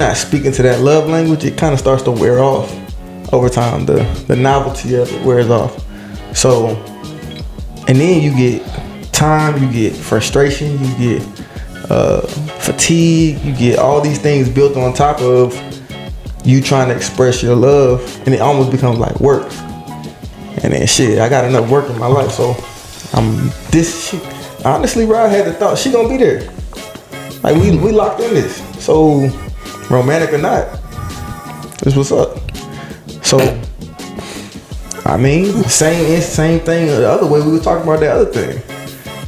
not speaking to that love language, it kind of starts to wear off over time. The novelty of it wears off. So, and then you get time, you get frustration, you get fatigue, you get all these things built on top of you trying to express your love, and it almost becomes like work. And then shit, I got enough work in my life, so I'm this shit. Honestly, bro, I had the thought she gonna be there. Like we locked in this. So romantic or not, this what's up. So I mean, same thing the other way we were talking about that other thing.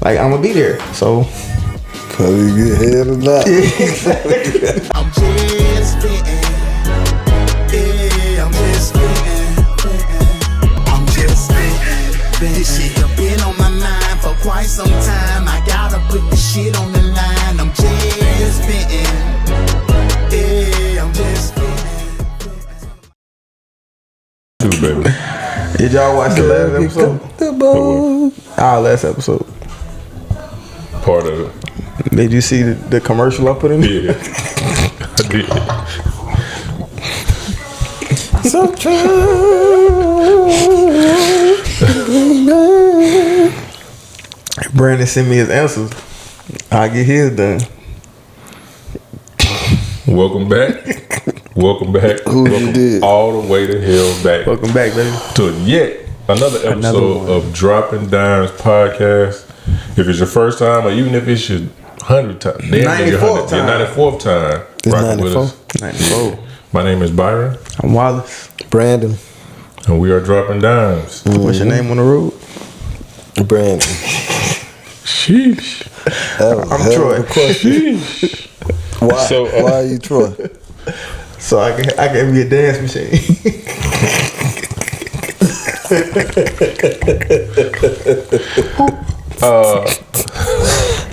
Like I'm gonna be there. So whether you get head or not. I'm just spitting. Yeah, I'm just spitting. I'm just spitting. This shit have been on my mind for quite some time. I gotta put the shit on the line. I'm just spitting. Yeah, I'm just spitting. Baby. did y'all watch the last episode? Our last episode. Part of it. Did you see the commercial I put in there? Yeah, I did. So true. Brandon sent me his answers. I get his done. Welcome back. Welcome back. Who you did? All the way to hell back. Welcome back, baby. To yet another episode of Dropping Dymes podcast. If it's your first time, or even if it's your 100th time, 94th time. Your 94th time, rocking with us. 94. My name is Byron, I'm Wallace. Brandon. and we are Dropping Dymes. What's your name on the road? Brandon. Sheesh. That was I'm a hell Troy. of a question. Why? So, Why are you Troy? So I can be a dance machine.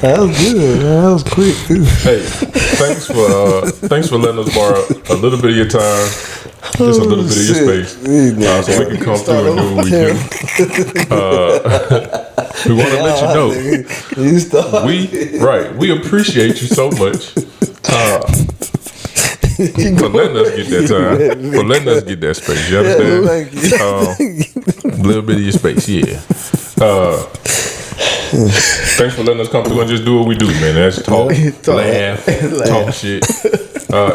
That was good. That was quick too. Hey, thanks for letting us borrow a little bit of your time, just a little bit of your space, so we can come through and do what we do. We want to let you know You start. we appreciate you so much for letting us get that time, for letting us get that space. You understand? Thank you. A little bit of your space, yeah. Thanks for letting us come through and just do what we do, man. That's talk, laugh, talk shit,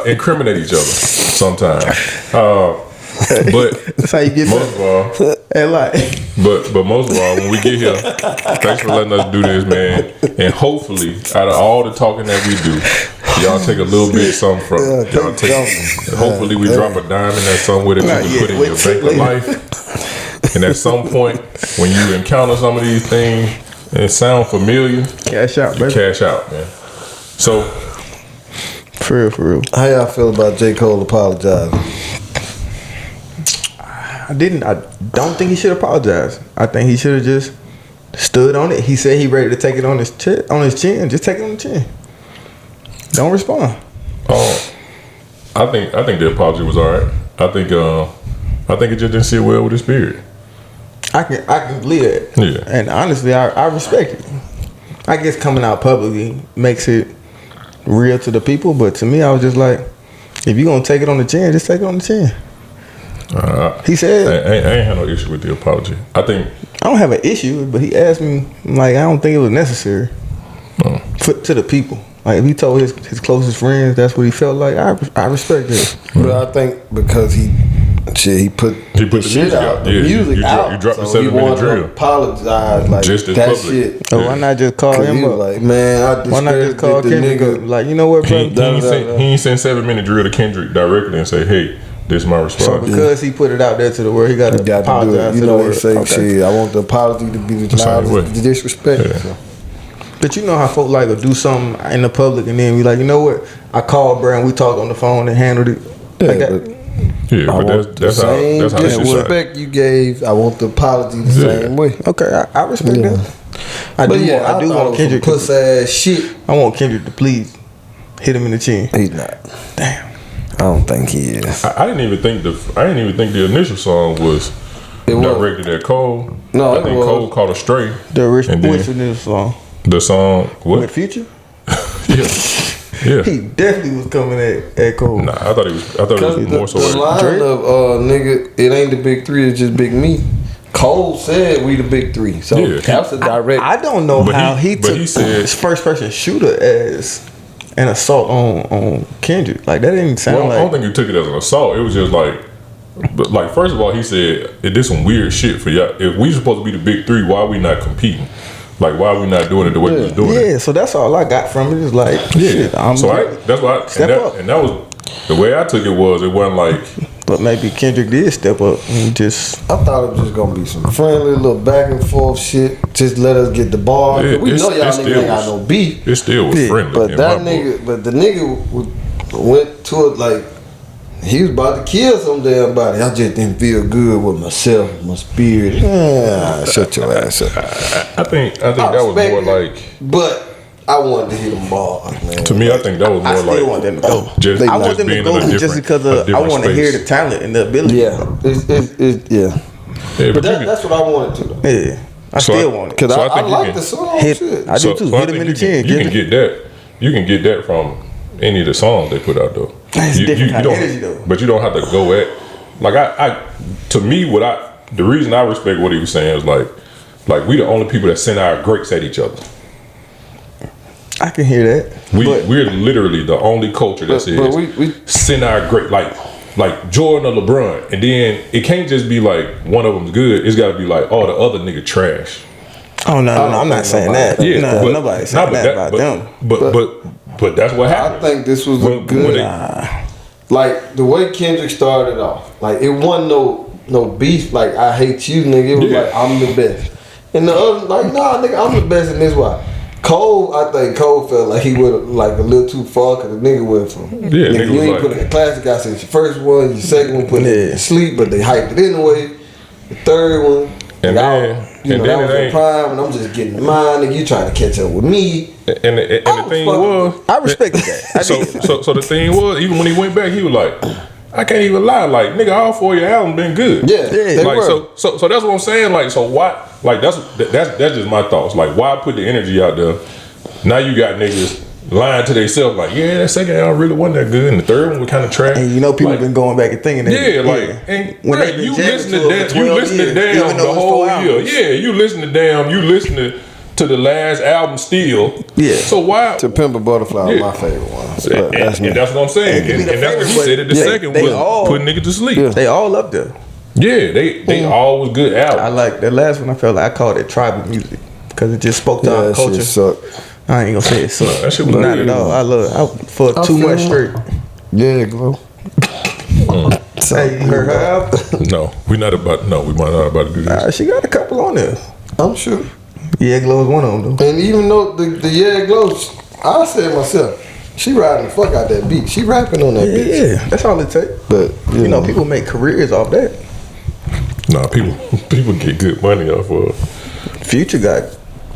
incriminate each other sometimes. But That's how you get most of all, Hey, like. but most of all, when we get here, thanks for letting us do this, man. And hopefully, out of all the talking that we do, y'all take a little bit something from it. Y'all take. Hopefully, we drop a dime in that somewhere that you can put in your bank of life. And at some point, when you encounter some of these things and it sound familiar, Cash out, baby. cash out, man. So, For real. How y'all feel about J. Cole apologizing? I don't think he should apologize. I think he should have just stood on it. He said he ready to take it on his chin. Just take it on the chin. Don't respond. I think the apology was all right. I think it just didn't sit well with his spirit. I can believe that. Yeah. And honestly, I respect it. I guess coming out publicly makes it real to the people, but to me, I was just like, if you gonna take it on the chin, just take it on the chin. He said, I ain't had no issue with the apology. I don't have an issue, but he asked me, like, I don't think it was necessary to the people. Like, if he told his closest friends that's what he felt like, I respect it. But I think because he put the shit music out. out. The Yeah, music you out. dropped the so he 7-minute wanted to drill. apologize like Just as that public. shit. So why not just call 'Cause him he was up? like, man, I Why not just call the Kendrick nigga. up? Like, you know what, he bro? ain't sent 7-minute drill to Kendrick directly and say, hey, this is my So response. because he put it out there to the world, he got to Got to do apologize it. You to know the they world. say Okay. shit. I want the apology to be the Same way. loudest disrespect. Yeah. So. But you know how folk like to do something in the public and then be like, you know what? I called bro and we talked on the phone and handled it. Like Yeah, that. but Yeah, I but want that's the how same this shit started. disrespect you gave. I want the apology the Yeah. same way. Okay, I respect Yeah. that. I But do yeah, I want thought it was Kendrick. some puss ass shit. I want Kendrick to please hit him in the chin. He's not. Damn. I don't think he is. I didn't even think the initial song was It was. directed at Cole. No, I it think was. Cole caught a stray. The And then- which of this song? The song With what? Future? Yeah. Yeah. He definitely was coming at Cole. Nah, I thought it was more so. The line Drake? of nigga, it ain't the big three, it's just big me. Cole said we the big three, so Yeah. that's a direct. I don't know But how he- he but took he said- his first person shooter as an assault on Kendrick. Like that didn't sound Well, I don't like. think he took it as an assault. It was just like, but like first of all, he said it did some weird shit for y'all. If we supposed to be the big three, why are we not competing? Like why are we not doing it the way we was doing it? Yeah, so that's all I got from it. Is like, shit, I'm So great. that's why, Step up. and that was the way I took it. Was it wasn't like But maybe Kendrick did step up and just. I thought it was just gonna be some friendly little back and forth shit. Just let us get the ball. Yeah, We know y'all it niggas still ain't got was- no beef. it still was Yeah, friendly. But in that my book. nigga, but the nigga went to it like he was about to kill some damn body. I just didn't feel good with myself, my spirit. Yeah, shut your ass up. I think that was respect more it, like but I wanted to hit them ball, man. to me. I think that was I more still like want them to go. just, I just want them to being go in a just different- because a I different want to hear space. the talent and the ability. Yeah, it's yeah. Yeah, But but that's what I wanted to though. Yeah, I So still I- want it. Cause So I I think you like can- the song. Hit, Shit. I do too. I Hit him think in the you chin. can get that. You can get that from any of the songs they put out though. It's different kind of don't- energy, though. But you don't have to go at like I to me the reason I respect what he was saying is like we the only people that send our greats at each other. I can hear that. But We're literally the only culture that says but we- send our great like Jordan or LeBron, and then it can't just be like one of them's good. It's got to be like oh the other nigga trash. oh no, I'm not saying that. Yeah, no, but- nobody's saying but that about them. But that's what I happened. think this was a When good. they- Like the way Kendrick started off, like it wasn't no beef. Like I hate you, nigga. It was Yeah. like I'm the best, and the other like nah, nigga, I'm the best, and this why. Cole, I think Cole felt like he went like a little too far because the nigga went from Yeah, nigga you was ain't like- put in a classic. I said your first one, your second one put it Yeah. in sleep, but they hyped it anyway. The third one, And y'all, then- you and know then that was it in ain't- prime, and I'm just getting mine. Nigga, you trying to catch up with me? And the thing fucking- was, I respected that. I so, did. so the thing was, even when he went back, he was like, I can't even lie, like nigga, all 4 of your albums been good. Yeah, they like were. so that's what I'm saying. Like, so why? Like that's just my thoughts. Like, why put the energy out there? Now you got niggas lying to themselves, like, yeah, that second album really wasn't that good, and the third one was kind of trash. And you know, people like, been going back and thinking that. yeah, like, and When right, they been you jamming listen to to it that, for you 12 listen to years, damn even though the it's whole 4 year. albums. Yeah, you listen to damn, you listening to the last album still. Yeah. So why? To Pimp a Butterfly, was Yeah. my favorite one. And, But that's me. and that's what I'm saying. It could be the And that's what he favorite, said. That the but second they was all- putting niggas to sleep. Yeah. They all up there. Yeah, they all was good I albums. like that last one. I felt like I called it tribal music because it just spoke to Yeah, our that culture. shit sucked. I ain't gonna say it sucked. that shit was Not good. at all. I love it. For I 2 feel months it. straight. Yeah, glow. Hey, you heard her album? No, we're not about to do this. She got a couple on there. I'm sure. Yeah, Glow is one of them though. And even though the Yeah Glow, I said myself, she riding the fuck out that beat. She rapping on that Yeah, bitch. yeah, that's all it takes. But You know, people make careers off that. Nah, people get good money off of. Future got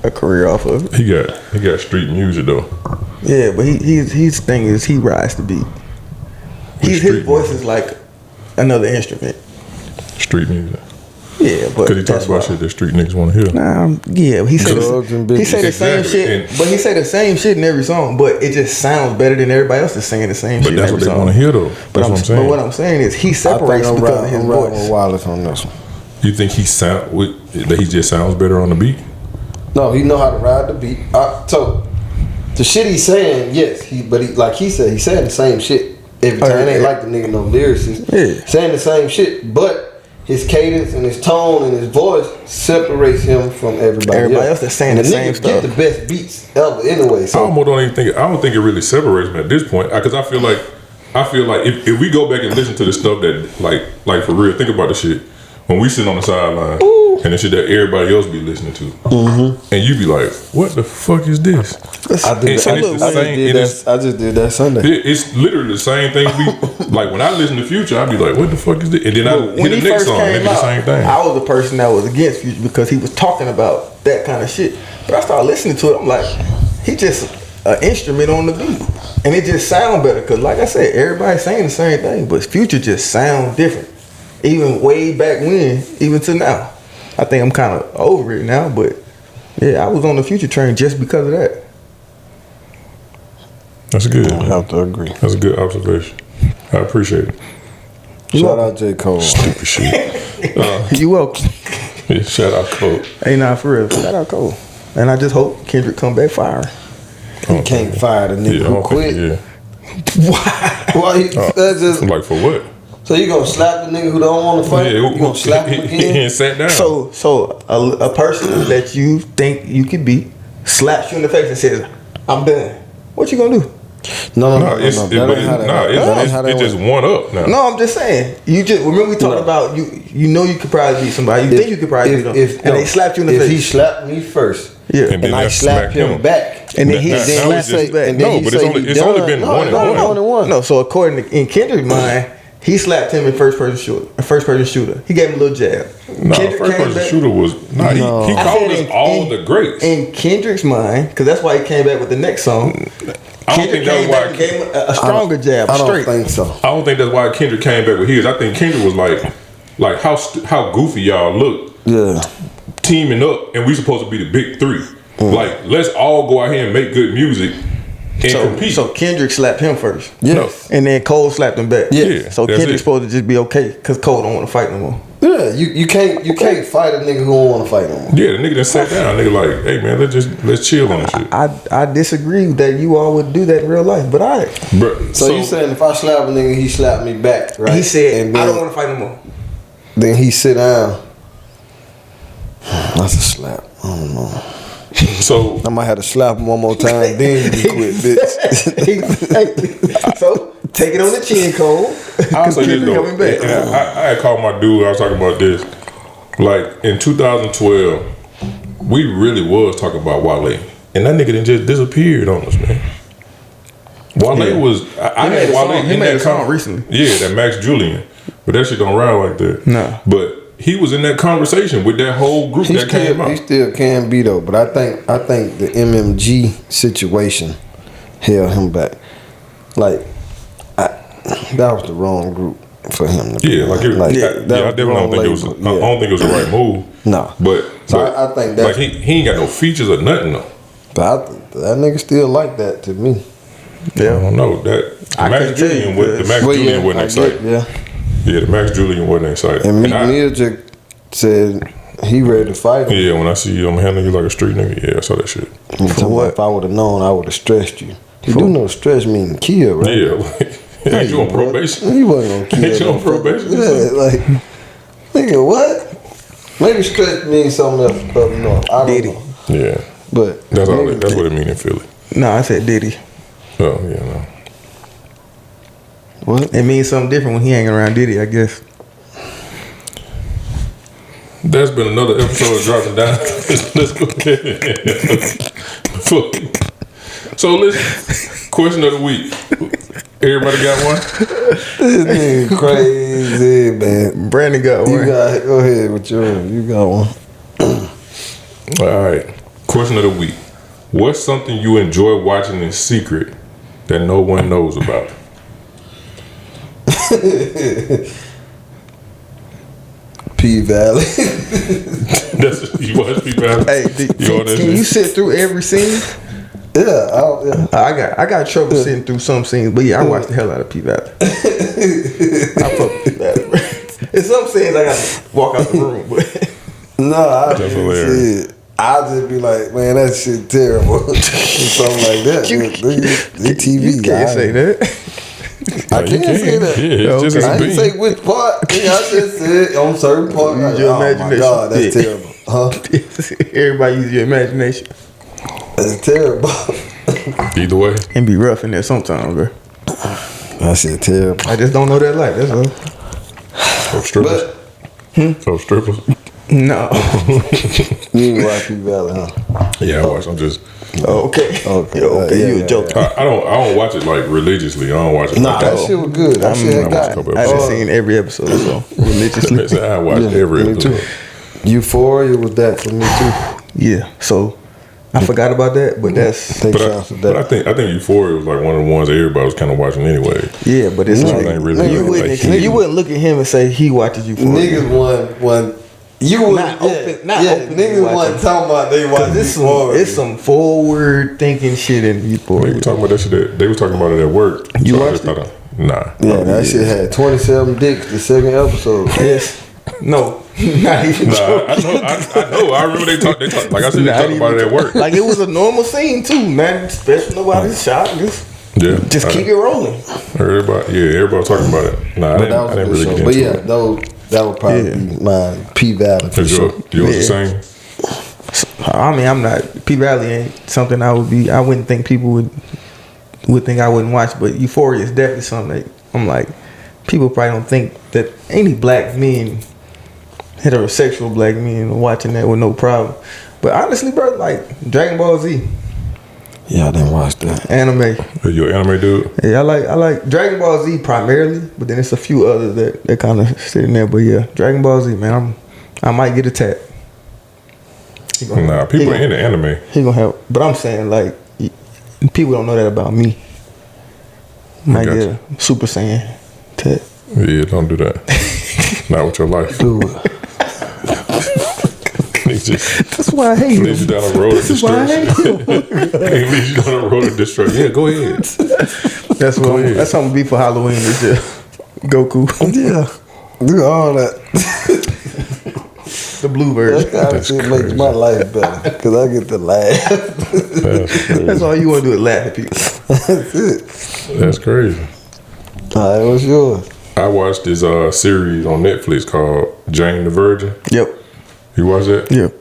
a career off of it. He got street music though. Yeah, but his thing is he rides the beat. His street voice is like another instrument. Street music. Yeah, but Because he talks that's about why. shit that street niggas want to hear. Yeah, he said Drugs and he say the business. same Exactly. shit, And- but he say the same shit in every song, but it just sounds better than everybody else is saying the same But shit. that's in what every they song. want to hear though. But, That's what I'm saying. but what I'm saying is he I think separates I'm because of riding his with voice. Wallace on this one. You think that he just sounds better on the beat? No, he know how to ride the beat. So the shit he's saying, yes, but he said he's saying the same shit every time. It ain't like the nigga no lyricist. Yeah. Saying the same shit, but his cadence and his tone and his voice separates him from everybody Else that's saying And the the same niggas get stuff. the best beats ever anyway. I So almost don't even think. I don't think it really separates me at this point because I feel like if we go back and listen to the stuff that like for real, think about the shit when we sit on the sideline and the shit that everybody else be listening to, and you be like, "What the fuck is this?" I did And- that. and it's the same- and it's- I just did that Sunday. It's literally the same thing. Like when I listen to Future, I be like, "What the fuck is this?" And then I When hear he the next first song, and it came be the out, same thing. I was the person that was against Future because he was talking about that kind of shit. But I started listening to it. I'm like, he just an instrument on the beat, and it just sound better. Cause like I said, everybody's saying the same thing, but Future just sound different. Even way back when, even to now. I think I'm kind of over it now, but yeah, I was on the Future train just because of that. That's good. I have to agree. That's a good observation. I appreciate it. Shout out J. Cole. Stupid shit. You welcome. Yeah, shout out Cole. Hey, nah, for real. Shout out Cole. And I just hope Kendrick come back firing. He can't fire the nigga who quit. Why? That's just Like for what? so you gonna slap the nigga who don't want to fight? Yeah, You gonna slap him He again? ain't sat down. So a person that you think you could beat slaps you in the face and says, "I'm done." What you gonna do? No. That ain't how that went. it's just one up now. No, I'm just saying. You just remember we talked about you know you could probably beat somebody. You think you could probably beat them, and they slapped you in the face. If he slapped me first, Yeah, And then and I that slapped him back, and then he Now slapped it's just- us back. and then No, he but it's say only he it's only done. been No, one and no, one. only one. No, so according to in Kendrick's mind, he slapped him in first person shooter. He gave him a little jab. No, Kendrick first came person back- shooter was he I called said us all the greats. In Kendrick's mind, because that's why he came back with the next song. I don't think that's came back and gave him a stronger jab, I don't straight. think so. I don't think that's why Kendrick came back with his. I think Kendrick was like how goofy y'all look Yeah, teaming up, and we supposed to be the big three. Like let's all go out here and make good music and compete. So Kendrick slapped him first. yes, And then Cole slapped him back. Yeah, So that's Kendrick's it. supposed to just be okay because Cole don't want to fight no more. yeah. You can't fight a nigga who don't want to fight no more. Yeah, the nigga that sat down, nigga like, hey man, let's chill on this shit. I disagree that you all would do that in real life, but I. Bruh, So you saying if I slap a nigga, he slapped me back, right? He said, and then, I don't want to fight no more. Then he sit down. That's a slap. I don't know. so I might have to slap him one more time, then you quit, bitch. So take it on the chin, Cole. I'll say this Kendrick though. coming back. And I had called my dude. I was talking about this. Like in 2012, we really was talking about Wale, and that nigga then just disappeared on us, man. Wale was. I made had a Wale song- he in made that a song recently. Yeah, that Max Julian, but that shit don't ride like that. No. But he was in that conversation with that whole group that came out. He still can be though, but I think the MMG situation held him back. Like that was the wrong group for him to be Yeah, in. like, it, That yeah, I was the definitely don't wrong think it was. label. I don't think it was the right move. No. but So I think like that's- he ain't got no features or nothing though. But that nigga still like that to me. I don't know that I Max couldn't tell you, Julian. The Max Well, Julian wasn't I exciting. get- yeah. Yeah, the Max Julian wasn't exciting. And Meek I- Mill just said he ready to fight him. Yeah, when I see you, I'm handling you like a street nigga. Yeah, I saw that shit. He talking about, if I would have known, I would have stressed you. You do know stress mean kill, right? Yeah, like, ain't you on probation? He wasn't gonna kill. Ain't you on no fucker. probation or Yeah, like, nigga, what? Maybe stress means something else up north. I don't Diddy. know. Yeah, But that's all. nigga, That's what it mean in Philly. No, I said Diddy. Oh yeah, no. What? It means something different when he hanging around Diddy, I guess. That's been another episode of Dropping Down. Let's go ahead. So listen, question of the week. Everybody got one? This nigga crazy, man. Brandon got You one. got go ahead with yours. You got one. All right. Question of the week. What's something you enjoy watching in secret that no one knows about? P Valley. That's you watch people. Hey, can you sit through every scene? yeah. I got trouble sitting through some scenes, but yeah, I watch the hell out of P Valley. I fuck with P Valley. In some scenes, I gotta walk out the room, but No, I That's just hilarious. shit. I'll just be like, man, that shit terrible. Something like that. The TV you guy. can't say that. I You can't say that. Yeah, it's just Okay. I his didn't being. say which part. I just said on certain parts. Use your Oh my imagination. God, that's Yeah. terrible. Huh? Everybody use your imagination That's terrible. Either way. and be rough in there sometimes, bro. That shit terrible. I just don't know that life. That's all. So strippers. So strippers. No. You ain't watch P Valley, huh? Yeah, I watch. I'm just. Oh, okay. Okay. Okay. Yeah, You yeah, a joker. I don't watch it like religiously. I don't watch it Nah, like that that. shit was good. That shit I had watched got a couple I episodes. just seen every episode, so religiously. I watch every me episode. too. Euphoria was that for me too. Yeah. So I forgot about that, but that's Take But shots of I that. think Euphoria was like one of the ones that everybody was kind of watching anyway. yeah. But it's So like it ain't really you like wouldn't huge. you wouldn't look at him and say he watches you for Niggas You was Not open. Not open. Niggas wasn't talking about they watch this. It's some forward thinking shit in They Euphoria. were talking about that shit. They were talking about it at work. You So I watched just thought, nah. Yeah, that shit had 27 dicks the second episode. Yes. No. Not even. Nah, I know. I remember they talked. Like I said, they talked about it at work. Like it was a normal scene too, man. Special, nobody's shot. Just keep it rolling. Everybody was talking about it. Nah, I didn't really get into But it. that would probably be my P Valley for sure. Yours the same? I mean, I'm not. P Valley ain't something I wouldn't think people would think I wouldn't watch. But Euphoria is definitely something that I'm like, people probably don't think that any black men, heterosexual black men, watching that with no problem. But honestly, bro, like Dragon Ball Z. Yeah, I didn't watch that. Anime. Are you an anime dude? Yeah, I like Dragon Ball Z primarily, but then it's a few others that kind of sit in there. But yeah, Dragon Ball Z, man, I might get a tap. Nah, people are into anime. He gonna help, but I'm saying like people don't know that about me. Might get a Super Saiyan tap. Yeah, don't do that. Not with your life. Do it. That's why I hate Lead you him. down a road of This is why I destruction. hate him. Lead you down a road of destruction. Yeah, go ahead. That's what. That's something to be for Halloween this year. Goku. Yeah, do all that. The blue version. That kind of shit makes my life better because I get to laugh. That's all you want to do is laugh at people. That's it. That's crazy. All right, what's yours? I watched this series on Netflix called Jane the Virgin. Yep. You watch that? Yep.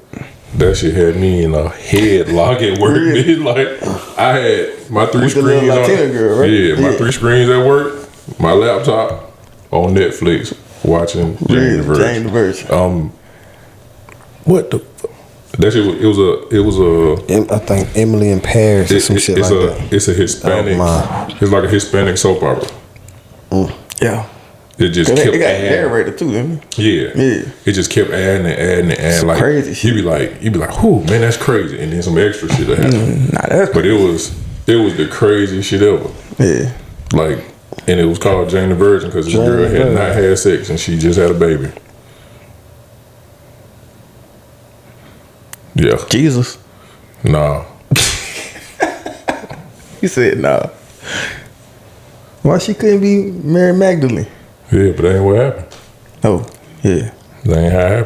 That shit had me in a headlock at work. Bitch. Like I had my 3 With the screens little on. Latina girl, right? Yeah, my Yeah. 3 screens at work, my laptop on Netflix watching Jane the Virgin. Jane the Virgin. What the? That shit was it was a. I think Emily in Paris or some shit it's like a that. it's a Hispanic. Oh, It's like a Hispanic soap opera. Yeah. It just It kept got adding. narrated too, didn't it? Yeah. Yeah. It just kept adding and adding and adding. Like crazy shit. you'd be like, "Whoo, man, that's crazy!" And then some extra shit that happened. Nah, that's But it was the craziest shit ever. yeah. Like, and it was called Jane the Virgin because this Jane girl the had Virgin. not had sex and she just had a baby. Yeah. Jesus. Nah. He said nah. Why she couldn't be Mary Magdalene? Yeah, but that ain't what happened. Oh, yeah. That ain't how it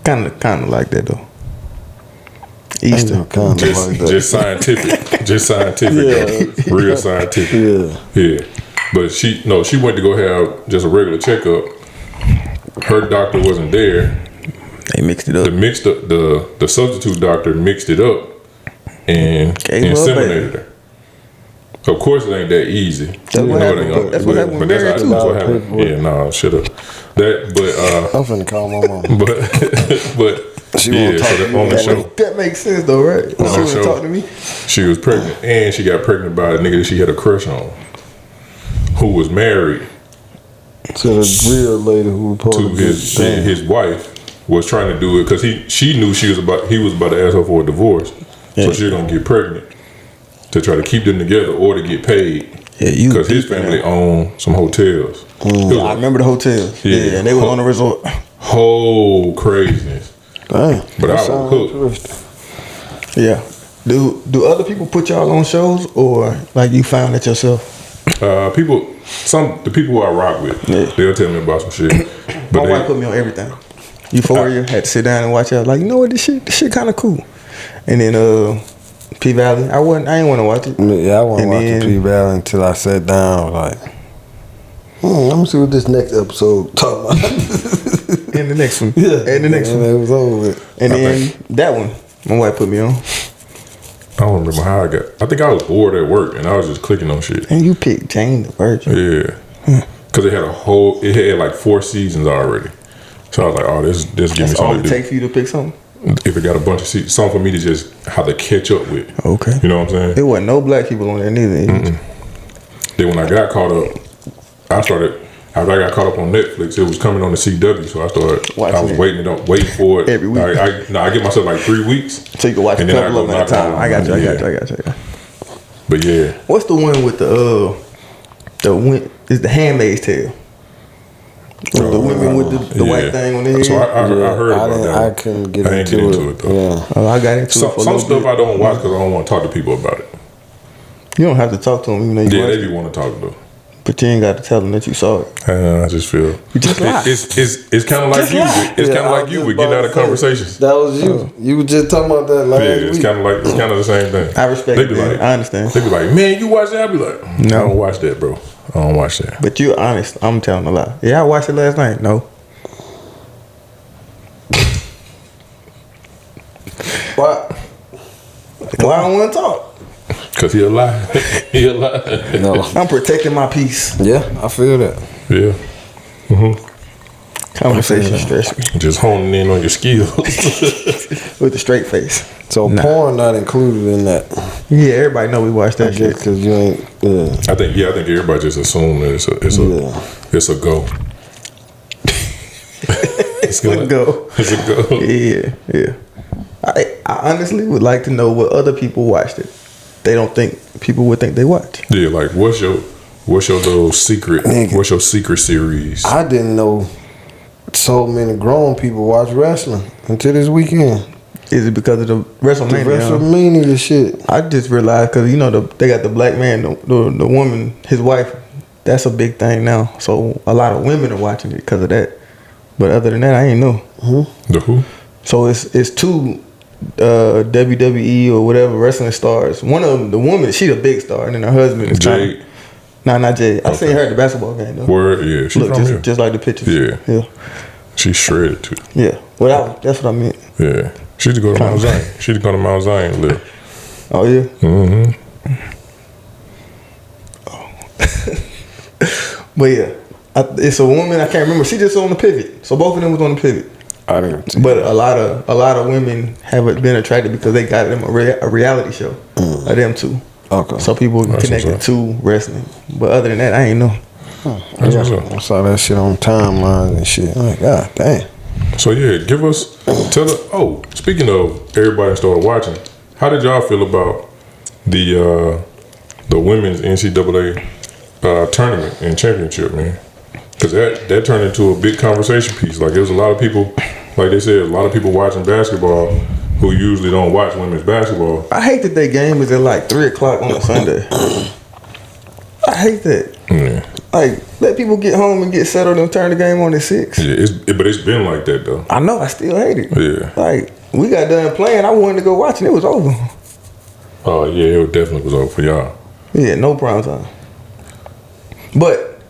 happened. Kind of like that though. Ain't Easter. no kind of like that. Just scientific. Just scientific. Though. Real scientific. Yeah. But she went to go have just a regular checkup. Her doctor wasn't there. They mixed it up. The substitute doctor mixed it up and Gave her a inseminated her. Of course, it ain't that easy. That's what happened. That's what happened with Mary, that's too. what happened. Yeah, nah, shut up. I'm finna call my mom. But She yeah, won't talk so to that me on the that show, That makes sense though, right? She On the would show. talk to me. she was pregnant, and she got pregnant by a nigga that she had a crush on, who was married To the real lady who was supposed to his wife. Was trying to do it because she knew he was about to ask her for a divorce, so she was gonna get pregnant to try to keep them together or to get paid. Yeah, you Because his deep in family that. owned some hotels. It was I remember the hotels. Yeah. Yeah, and they was on the resort. whole craziness. Dang. But that I was sound hooked. interesting. Yeah. Do other people put y'all on shows or like you found it yourself? The people who I rock with, Yeah. they'll tell me about some shit. My But wife put me on everything. Euphoria, had to sit down and watch it. Like, you know what, this shit kind of cool. And then P Valley, I ain't want to watch it. Yeah, I want to And watch then- the P Valley until I sat down. Like, let me see what this next episode talking about. And the next one. Yeah, And the next and one. it was over with. And then that one, my wife put me on. I don't remember how I got. I think I was bored at work and I was just clicking on shit. And you picked Jane the Virgin. Yeah, because it had like 4 seasons already. So I was like, oh, this give me That's all something it to do. takes for you to pick something? If it got a bunch of seasons, something for me to just have to catch up with. Okay. You know what I'm saying? There wasn't no black people on there neither. Then when I got caught up, after I got caught up on Netflix, it was coming on the CW, so I started. Watching I was it. waiting for it Every week. I give myself like 3 weeks. So you can watch a And then I couple of go them at a knock time. on- I got you. yeah. But yeah, What's the one with the Is the Handmaid's Tale? The women with the white thing on their head. So I heard about that. I couldn't get I ain't get into it though. Yeah. Oh, I got into it for Some a stuff little bit. I don't watch because I don't want to talk to people about it. You don't have to talk to them even though you Yeah, watch they it. do want to talk though. But you ain't got to tell them that you saw it. I just feel You just lie. it's kind of like Just you. lie. It's kind Yeah, of I like was you just with getting about out of to say, conversations. That was you. You were just talking about that last Yeah, it's week. kind of the same thing. I respect They be that. like, I understand. They be like, man, you watch that? I be like, No. I don't watch that, bro. I don't watch that. But you're honest. I'm telling a lie. Yeah, I watched it last night. No. Why? Why I don't want to talk? Cause he a lie. He a lie. No. I'm protecting my peace. Yeah, I feel that. Yeah. Conversation stress me Just honing in on your skills. with a straight face. So porn not included in that. Yeah, everybody know we watch that shit. Because you ain't. I think everybody just assume that it's a go. It's a go. It's a go. Yeah. I honestly would like to know what other people watched it. People would think they watch. Yeah, like what's your little secret? Nigga. What's your secret series? I didn't know so many grown people watch wrestling until this weekend. Is it because of the The WrestleMania? WrestleMania shit. I just realized because they got the black man, the woman, his wife. That's a big thing now. So a lot of women are watching it because of that. But other than that, I ain't know. The who? So it's two WWE or whatever wrestling stars. One of them, the woman, she the big star, and then her husband is Jade. Nah, not Jade. I seen Okay. her at the basketball game though. Word. Yeah, she Look, from here. just like the pictures. Yeah. Yeah. She's shredded too. Yeah. Well, that's what I meant. Yeah. She used to go to Mount Zion. She used to go to Mount Zion and live. Oh yeah. Mm-hmm. But yeah, it's a woman. I can't remember. She just on the pivot. So both of them was on the pivot. I didn't see But a lot of women have been attracted because they got them a reality show. Of them two. Okay. So people That's connected what's to wrestling. But other than that, I ain't know. That's what's up. I saw that shit on timelines and shit. I'm like, God damn. So yeah, speaking of everybody started watching, how did y'all feel about the women's NCAA tournament and championship, man? Because that turned into a big conversation piece. Like there was a lot of people, like they said, a lot of people watching basketball who usually don't watch women's basketball. I hate that their game is at like 3:00 on a Sunday. I hate that. Yeah, Like, let people get home and get settled and turn the game on at 6. yeah. But it's been like that though. I know, I still hate it. Yeah. Like, we got done playing, I wanted to go watch and it was over. Oh yeah, it definitely was over for y'all. Yeah, no prime time. But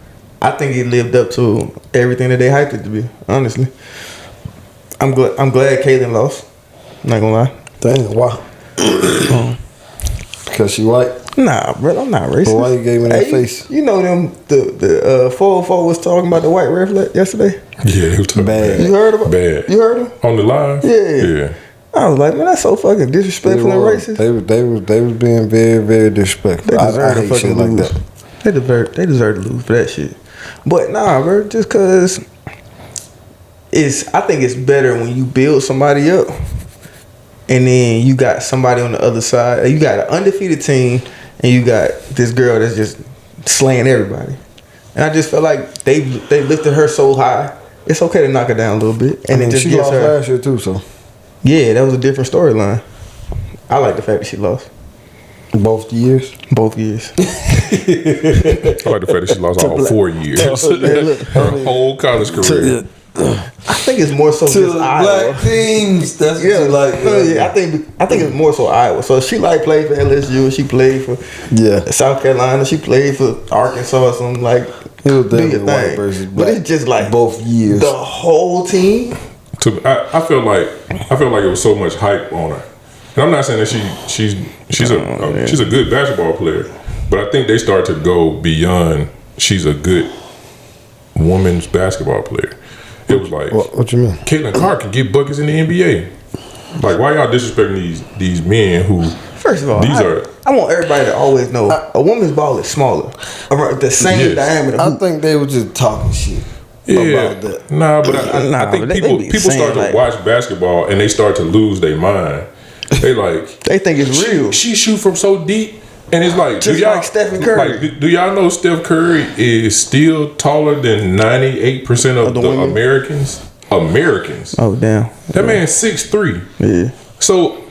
I think it lived up to everything that they hyped it to be, honestly. I'm glad Kaylin lost. Not gonna lie. Damn, why? Because she white? Nah, bro, I'm not racist. But why you gave me that Hey, face? You know them, the 404 was talking about the white ref yesterday? Yeah, it was talking Bad. You heard about Bad. You heard him? On the live? Yeah. I was like, man, that's so fucking disrespectful and racist. They was being very, very disrespectful. They deserve I to hate fucking shit like lose. that. They deserve to lose for that shit. But nah, bro, just cause I think it's better when you build somebody up and then you got somebody on the other side. You got an undefeated team and you got this girl that's just slaying everybody. And I just felt like they lifted her so high. It's okay to knock her down a little bit. And I mean, it just she gives lost her. last year too, so Yeah, that was a different storyline. I like the fact that she lost both years. both years. I like the fact that she lost all 4 years. Her whole college career. I think it's more so just Iowa. teams. That's what Yeah, you like. I think it's more so Iowa. So she played for LSU. She played for South Carolina. She played for Arkansas or something like. It was do your definitely white thing. versus But black. it's just like both years. the whole team. I felt like it was so much hype on her. And I'm not saying that she's a good basketball player, but I think they start to go beyond. She's a good women's basketball player. It was like, What you mean? Caitlin Clark can get buckets in the NBA. Like, why y'all disrespecting these men who? First of all, I want everybody to always know a woman's ball is smaller, around the same Yes. diameter. I think they were just talking shit about that. Nah, but I think but they people be start saying, to like- watch basketball and they start to lose their mind. They like They think it's real. She shoot from so deep. And it's like, Just like Stephen Curry. Like, do y'all know Steph Curry is still taller than 98% of the Americans? Americans. Oh damn. That man's 6'3". Yeah. So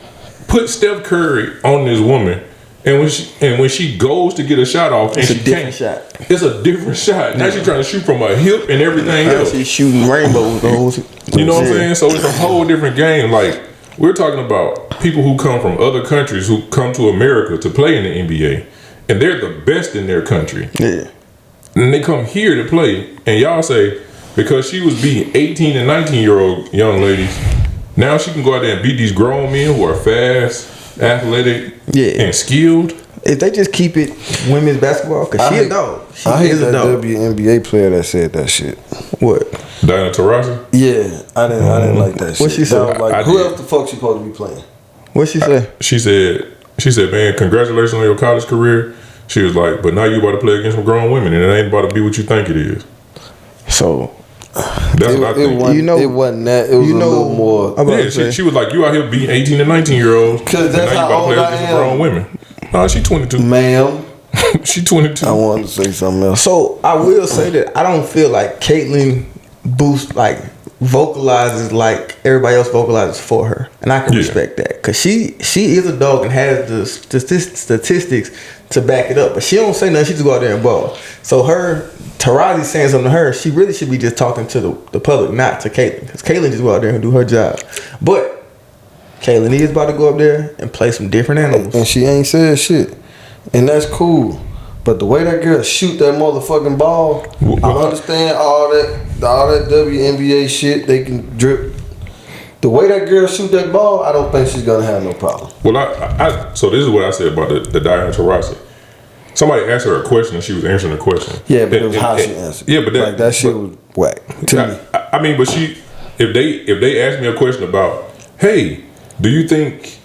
put Steph Curry on this woman, and when she goes to get a shot off, It's and a she different can't, shot. it's a different shot. Now she's trying to shoot from her hip and everything else. She's shooting rainbows. You know what I'm saying? So it's a whole different game. Like, we're talking about people who come from other countries who come to America to play in the NBA, and they're the best in their country. Yeah. And they come here to play, and y'all say because she was beating 18 and 19-year-old young ladies, now she can go out there and beat these grown men who are fast, athletic, and skilled. If they just keep it women's basketball, because she a dog. She I hate is a that dog. WNBA player that said that shit. What? Diana Taurasi? Yeah, I didn't like that shit. What she said? That was like, I who did. else the fuck she supposed to be playing? What she say? She said, man, congratulations on your college career. She was like, but now you about to play against some grown women, and it ain't about to be what you think it is. So that's what I think. It wasn't that. It was a little more. Yeah, she was like, you out here beating 18 and 19-year-olds, Because and that's now you how about to old play I against some am. grown women. Nah, she 22. Ma'am, She 22. I wanted to say something else. So I will say that I don't feel like Caitlyn vocalizes like everybody else vocalizes for her, and I can respect that because she is a dog and has the statistics to back it up. But she don't say nothing. She just go out there and ball. So Tarazi saying something to her, she really should be just talking to the public, not to Caitlyn, because Caitlyn just go out there and do her job. But Caitlyn is about to go up there and play some different animals, And she ain't said shit, and that's cool. But the way that girl shoot that motherfucking ball, I understand all that WNBA shit. They can drip. The way that girl shoot that ball, I don't think she's gonna have no problem. Well, so this is what I said about the Diana Taurasi. Somebody asked her a question and she was answering the question. Yeah, but it was how she answered. Yeah, but that shit was whack to me. I mean, but if they asked me a question about, hey, do you think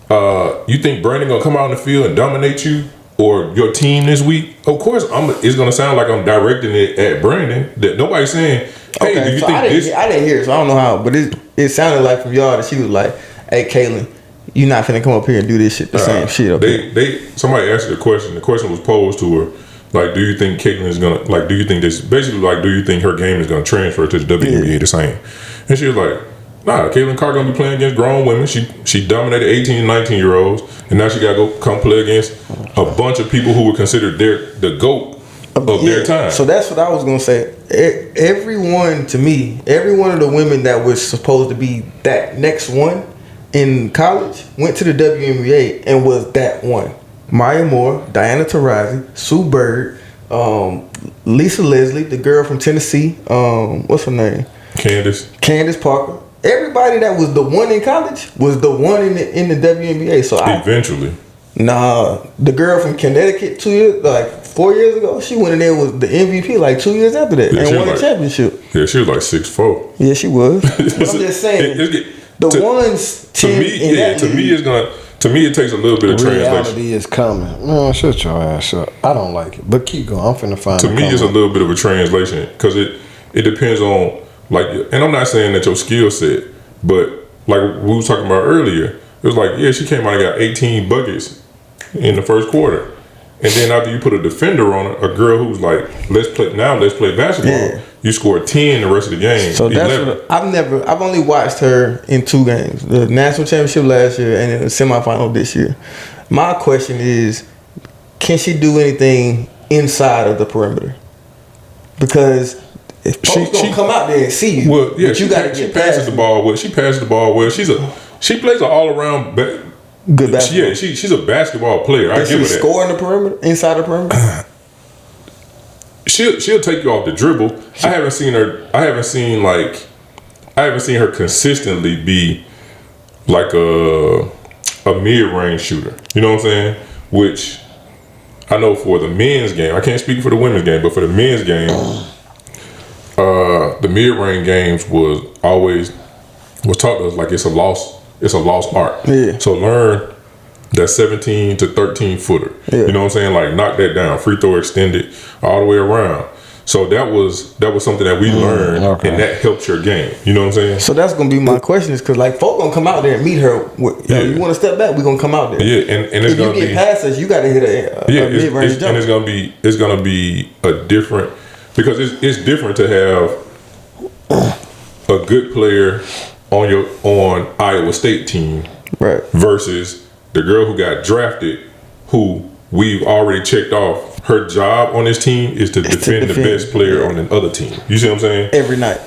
Brandon gonna come out on the field and dominate you or your team this week? Of course, it's gonna sound like I'm directing it at Brandon. That nobody's saying, hey, do you so think this? I didn't hear it, so I don't know how, but it sounded like from y'all that she was like, "Hey, Caitlyn, you not finna come up here and do this shit, the same shit up here." Somebody asked her a question. The question was posed to her, like, do you think Caitlyn is gonna, like, do you think this, basically, like, do you think her game is gonna transfer to the WNBA the same? And she was like, nah, Caitlyn Carr gonna be playing against grown women. She dominated 18 and 19-year-olds, and now she gotta go come play against a bunch of people who were considered the GOAT of their time. So that's what I was gonna say. Every one of the women that was supposed to be that next one in college went to the WNBA and was that one. Maya Moore, Diana Taurasi, Sue Bird, Lisa Leslie, the girl from Tennessee. What's her name? Candace Parker. Everybody that was the one in college was the one in the WNBA. So eventually, the girl from Connecticut 4 years ago, she went in there was the MVP like 2 years after that and won a championship. Yeah, she was like 6'4". Yeah, she was. But I'm just saying, to me, it takes a little bit of translation. Reality is coming. Man, shut your ass up. I don't like it, but keep going. I'm finna find. To me, it's a little bit of a translation because it depends on and I'm not saying that your skill set, but like we was talking about earlier, it was like, yeah, she came out and got 18 buckets in the first quarter. And then after you put a defender on her, a girl who's like, let's play basketball. Yeah. You scored 10 the rest of the game. So that's I've only watched her in 2 games. The national championship last year and the semifinal this year. My question is, can she do anything inside of the perimeter? Because if she's gonna come out there and see you, well, yeah, you gotta she passes the ball well. She passes the ball well. She plays an all around good basketball. Yeah, she's a basketball player. I give her that. Score in the perimeter, inside the perimeter. She'll take you off the dribble. I haven't seen her consistently be like a mid range shooter. You know what I'm saying? Which I know for the men's game, I can't speak for the women's game, but for the men's game, the mid range games was taught to us like it's a lost art. Yeah. So learn that 17 to 13 footer. Yeah. You know what I'm saying? Like knock that down. Free throw extended all the way around. So that was something that we learned, and that helped your game. You know what I'm saying? So that's gonna be my question, is because like folk gonna come out there and meet her. You want to step back? We gonna come out there. Yeah, and it's if gonna you get be past us, you got to hit a mid-range jump. and it's gonna be a different, because it's different to have a good player on Iowa State team, right, versus the girl who got drafted, who we've already checked off. Her job on this team is to defend the best player on the other team. You see what I'm saying? Every night.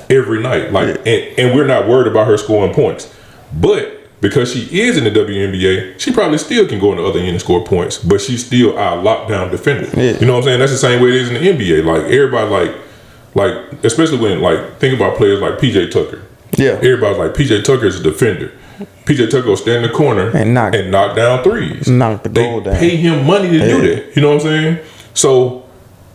Like, and we're not worried about her scoring points. But because she is in the WNBA, she probably still can go on the other end and score points. But she's still our lockdown defender. Yeah. You know what I'm saying? That's the same way it is in the NBA. Like, everybody, like especially when, like, think about players like PJ Tucker. Yeah. Everybody's like, PJ Tucker is a defender. PJ Tucker will stand in the corner and knock down threes. Knock the goal down. Pay him money to do that. You know what I'm saying? So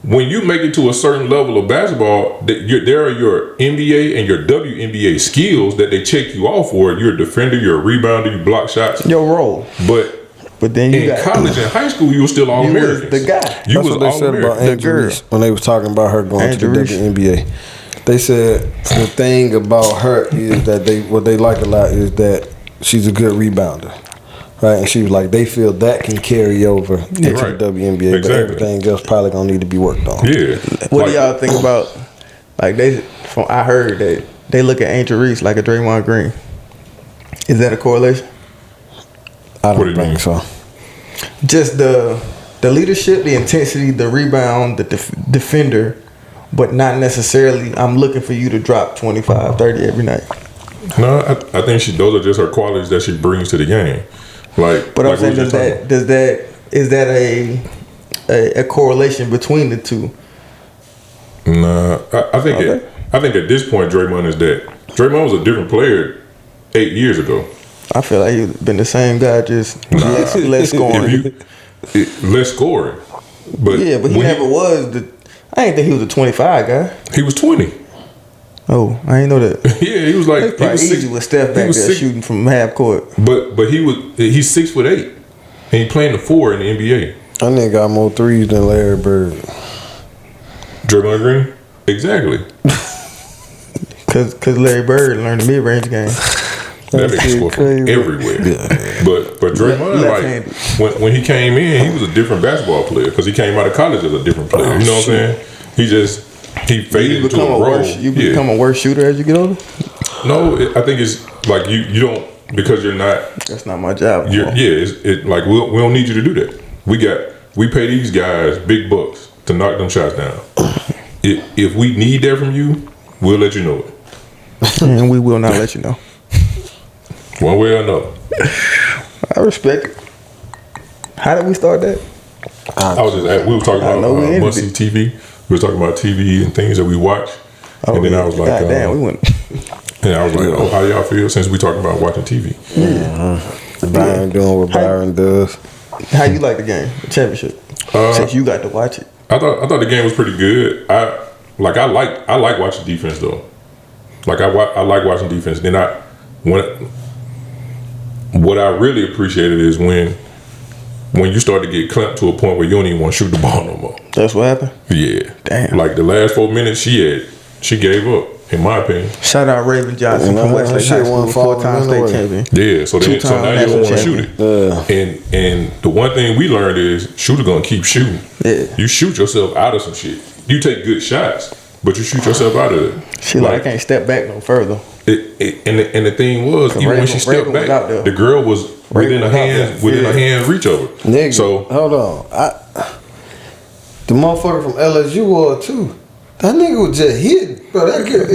when you make it to a certain level of basketball, there are your NBA and your WNBA skills that they check you off for. You're a defender, you're a rebounder, you block shots. Your role. But then you in college and high school, you were still all American. The guy. That's what they said about Andrew Reese when they was talking about her going to the WNBA. They said the thing about her is that what they like a lot is that she's a good rebounder. Right, and she was like, they feel that can carry over into the WNBA, but everything else probably gonna need to be worked on. Yeah. What do y'all think about? Like I heard that they look at Angel Reese like a Draymond Green. Is that a correlation? I don't think so. Just the leadership, the intensity, the rebound, the defender, but not necessarily. I'm looking for you to drop 25, 30 every night. No, I think those are just her qualities that she brings to the game. Like, but I'm saying, is that a correlation between the two? Nah, I think at this point Draymond is that. Draymond was a different player 8 years ago. I feel like he's been the same guy, just less scoring. Less scoring, but he never was I didn't think he was a 25 guy. He was 20. Oh, I didn't know that. Yeah, he was like he was easy with Steph back there shooting from half court. But he's 6'8", and he playing the 4 in the NBA. I nigga got more threes than Larry Bird. Draymond Green, exactly. Cause Larry Bird learned the mid-range game. That nigga scored from everywhere. Yeah. But Draymond, like when he came in, he was a different basketball player because he came out of college as a different player. You know what I'm saying? He faded into a role. You become a worse shooter as you get older? No, I think it's like you don't, because you're not. That's not my job. It's like we don't need you to do that. We pay these guys big bucks to knock them shots down. If we need that from you, we'll let you know it. And we will not let you know. One way or another. I respect it. How did we start that? We were talking about must-see TV. We were talking about TV and things that we watch. And then I was like, God damn, we went. And I was like, how y'all feel since we talking about watching TV? Mm-hmm. Byron doing what Byron does. How you like the game, the championship? Since you got to watch it. I thought the game was pretty good. I like watching defense though. Like I like watching defense. Then what I really appreciated is when you start to get clamped to a point where you don't even want to shoot the ball no more. That's what happened? Yeah. Damn. Like the last 4 minutes she gave up, in my opinion. Shout out Raven Johnson from Westlake High School, 4-time state champion. Yeah, so now you don't want to shoot it. And the one thing we learned is shooter gonna keep shooting. Yeah. You shoot yourself out of some shit. You take good shots, but you shoot yourself out of it. She like I can't step back no further. And the thing was, even when she stepped back, the girl was within her hand reach over. Nigga, so hold on, the motherfucker from LSU was too. That nigga was just hitting, bro. That girl,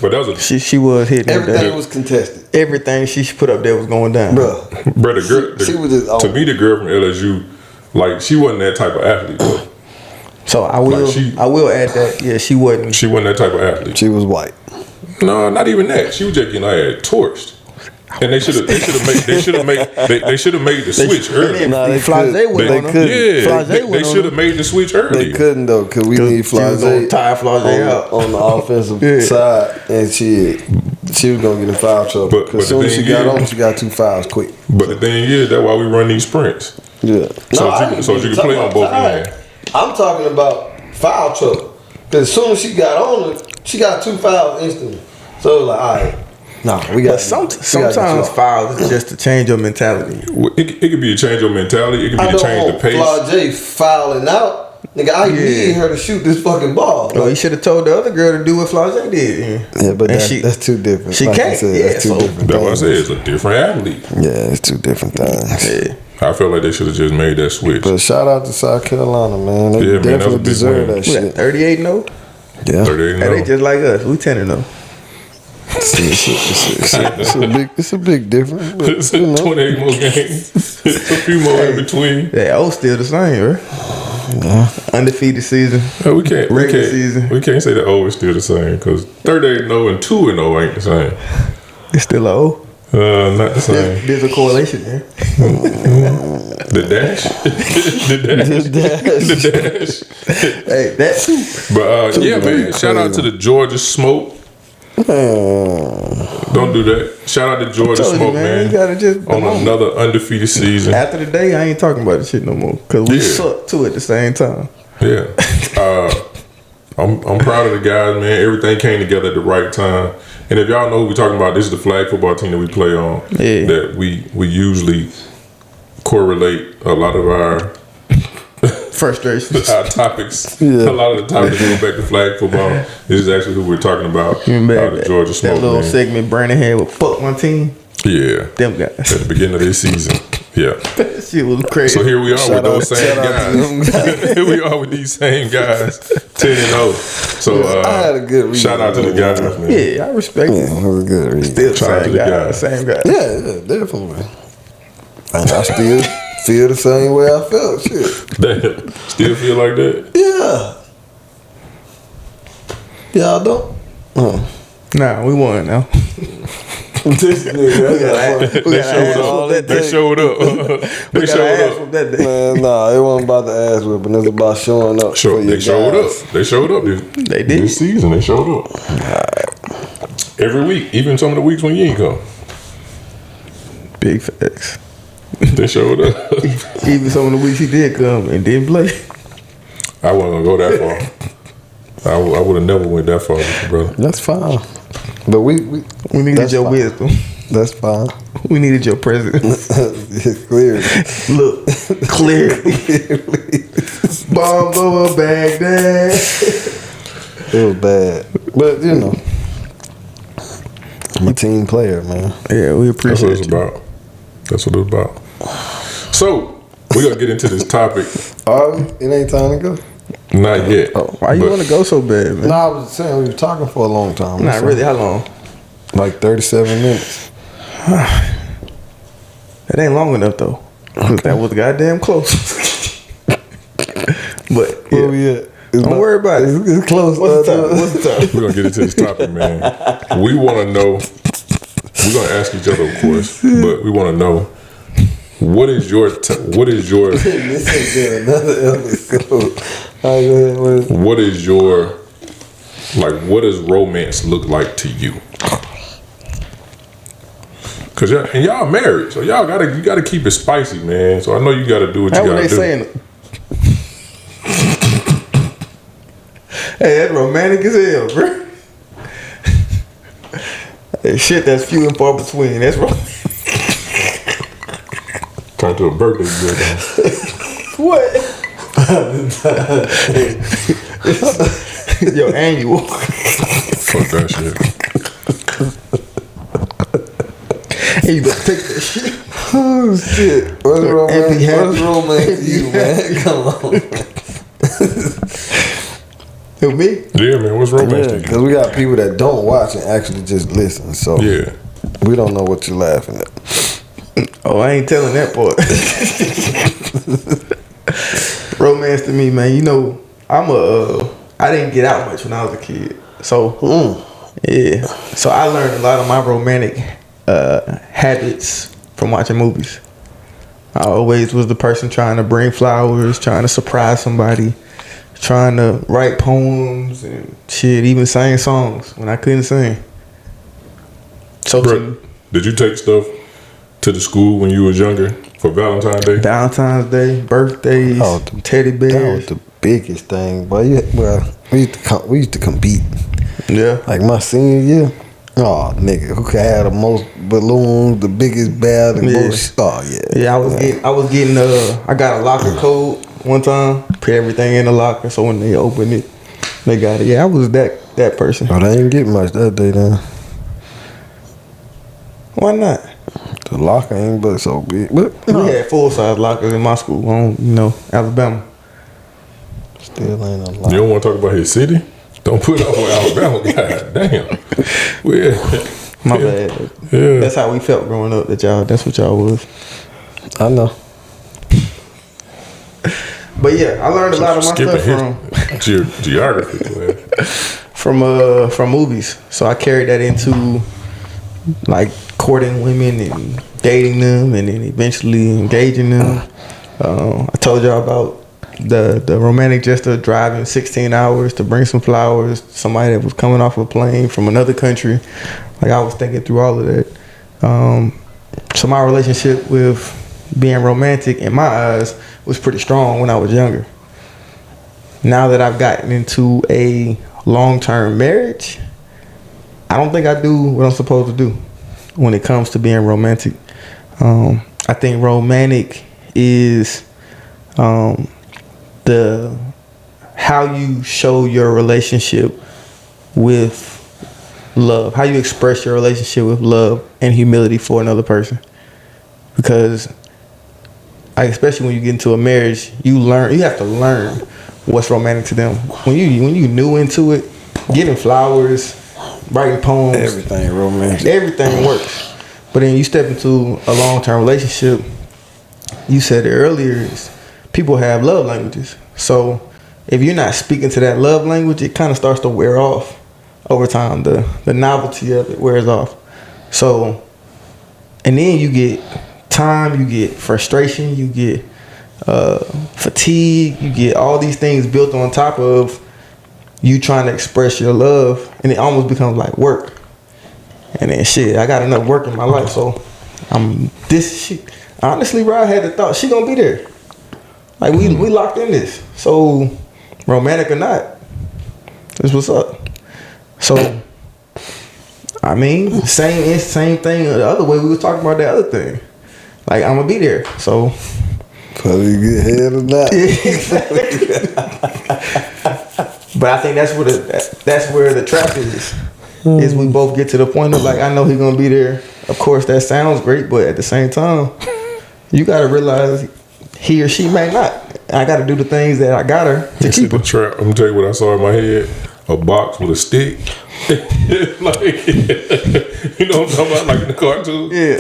but that was she was hitting. Everything was contested. Everything she put up there was going down, bro. The girl, she was just, to me, the girl from LSU, like she wasn't that type of athlete, though. So I will add that. Yeah, she wasn't. She wasn't that type of athlete. She was white. No, not even that. She was just getting her ass torched. And they should have made the switch early. They should have made the switch early. They couldn't though, because we need Flage out on the offensive side, and she was gonna get in foul trouble. But as soon as she got on, she got 2 fouls quick. But the thing is, that's why we run these sprints. Yeah. So you can play on both ends. I'm talking about foul trouble. Because as soon as she got on it, she got 2 fouls instantly. So it was like, all right, nah, we got. Sometimes fouls is just to change your mentality. It could be a change of mentality. It could be to change the pace. Flau'jae fouling out. Nigga, I need her to shoot this fucking ball. Oh, you should have told the other girl to do what Flau'jae did. Yeah, but that's too different. She like can't. That's two different That's what I things. said. It's a different athlete. Yeah, it's 2 different things. Yeah. I feel like they should have just made that switch. But shout out to South Carolina, man. They definitely deserve that shit. 38-0. Yeah, 38 Hey, they just like us. We 10-0. it's a big difference. But, It's 28 more games. It's a few more in between. Yeah, O still the same, right? Yeah. Undefeated season. No, we can't Season. We can't say that O is still the same because 38-0 and 2-0 ain't the same. It's still a O. Not the same. There's a correlation there. The dash, the dash. Hey, that too. But yeah, man. Shout out to the Georgia Smoke. Don't do that. Shout out to Georgia told you, Smoke, man, man. you gotta just on another undefeated season. After the day, I ain't talking about the shit no more because we suck too at the same time. Yeah. I'm proud of the guys, man. Everything came together at the right time. And if y'all know who we're talking about, this is the flag football team that we play on. Yeah. That we usually correlate a lot of our Frustrations. our topics. Yeah. A lot of the topics go back to flag football. This is actually who we're talking about. Remember The Georgia Smoke, that little man. segment Brandon had with fuck one team? Yeah. Them guys. At the beginning of this season. Yeah. That shit was crazy. So here we are Shout with those out- same shout out to them guys. Here we are with these same guys, 10-0. So I had a good read. shout out to the guys, man. Yeah, I respect Yeah, it. it was a good read. Still Shout out to same the guy. guys. Same guy. Yeah, definitely. And I still feel the same way I felt. Shit. Damn. Still feel like that? Yeah. Y'all don't? Nah, we won now. This nigga. They showed up. They showed up. That day. Man, nah, it wasn't about the ass whipping. It's about showing up. for They your showed guys. up. They showed up They did. this season. They showed up. Every week, even some of the weeks when you ain't come. Big facts. They showed up. Even some of the weeks he did come and didn't play. I wasn't gonna go that far. I would have never went that far with you, brother. That's fine. But we We needed That's your fine. wisdom. that's fine. We needed your presence. It's clear. Look, clearly. Bomb over Baghdad. It was bad. But, you know, I'm a team player, man. Yeah, we That's what appreciate it's you. about. That's what it's about. So we're gonna get into this topic. Are we? It ain't time to go? Not yet. Why you But- want to go so bad, man? No, I was saying we were talking for a long time. Not So, really. How long? Like 37 minutes. That ain't long enough though. 'Cause that was goddamn close. But Where yeah. we at? Don't worry about it. It's close. What's the time? What's the time? We're gonna get into this topic, man. We want to know. We're gonna ask each other, of course, but we want to know what is your This ain't good. Another episode. All right, go ahead. what is your what does romance look like to you? Cause y'all married, so you gotta keep it spicy, man. So I know you gotta do what That's you what gotta they do. saying. Hey, that's romantic as hell, bro. That shit that's few and far between. That's romantic. Turn to a birthday gift. What? Your annual. Fuck that shit. Hey, you better take that shit. Oh, shit. What's romance to you, man? Come on. Who, me? Yeah, man. What's romance Yeah, to you? because we got people that don't watch and actually just listen. So Yeah. we don't know what you're laughing at. Oh, I ain't telling that part. Romance to me, man. You know, I didn't get out much when I was a kid. So, yeah. So I learned a lot of my romantic habits from watching movies. I always was the person trying to bring flowers, trying to surprise somebody, trying to write poems and shit, even sing songs when I couldn't sing. So Bro, did you take stuff to the school when you was younger for Valentine's Day? Valentine's Day, birthdays, teddy bears. biggest thing, but we used to compete. Yeah. Like my senior year. Oh, nigga, who could have the most balloons, the biggest bag, the most? Oh yeah. Yeah, I got a locker code one time. Put everything in the locker, so when they open it, they got it. Yeah, I was that person. Oh, they didn't get much that day then. Why not? The locker ain't but so big. But We had full size lockers in my school, Alabama. still ain't a lot. You don't want to talk about his city? Don't put it up on Alabama. God damn. Well, My bad. Yeah. That's how we felt growing up. That's what y'all was. I know. But yeah, I learned a lot of my stuff geography. from movies. So I carried that into like courting women and dating them, and then eventually engaging them. I told y'all about the romantic gesture of driving 16 hours to bring some flowers to somebody that was coming off a plane from another country. Like, I was thinking through all of that. So my relationship with being romantic in my eyes was pretty strong when I was younger. Now that I've gotten into a long-term marriage, I don't think I do what I'm supposed to do when it comes to being romantic. I think romantic is how you show your relationship with love, how you express your relationship with love and humility for another person. Because especially when you get into a marriage, you have to learn what's romantic to them. When you new into it, giving flowers, writing poems, Everything romantic. everything works. But then you step into a long-term relationship, you said it earlier, is people have love languages. So if you're not speaking to that love language, it kind of starts to wear off over time. The novelty of it wears off. So, and then you get time, you get frustration, you get fatigue, you get all these things built on top of you trying to express your love, and it almost becomes like work. And then shit, I got enough work in my life, so honestly, bro, I had the thought she gonna be there. Like we locked in this. So romantic or not, this what's up. So I mean, same thing the other way we was talking about that other thing. Like, I'm gonna be there. So whether you get head or not. But I think that's where the trap is. Is we both get to the point of like, I know he's gonna be there. Of course, that sounds great, but at the same time, you gotta realize he or she may not. I gotta do the things that I got her to keep her. The trap. I'm gonna tell you what I saw in my head: a box with a stick. Like, you know what I'm talking about, like in the cartoon. Yeah.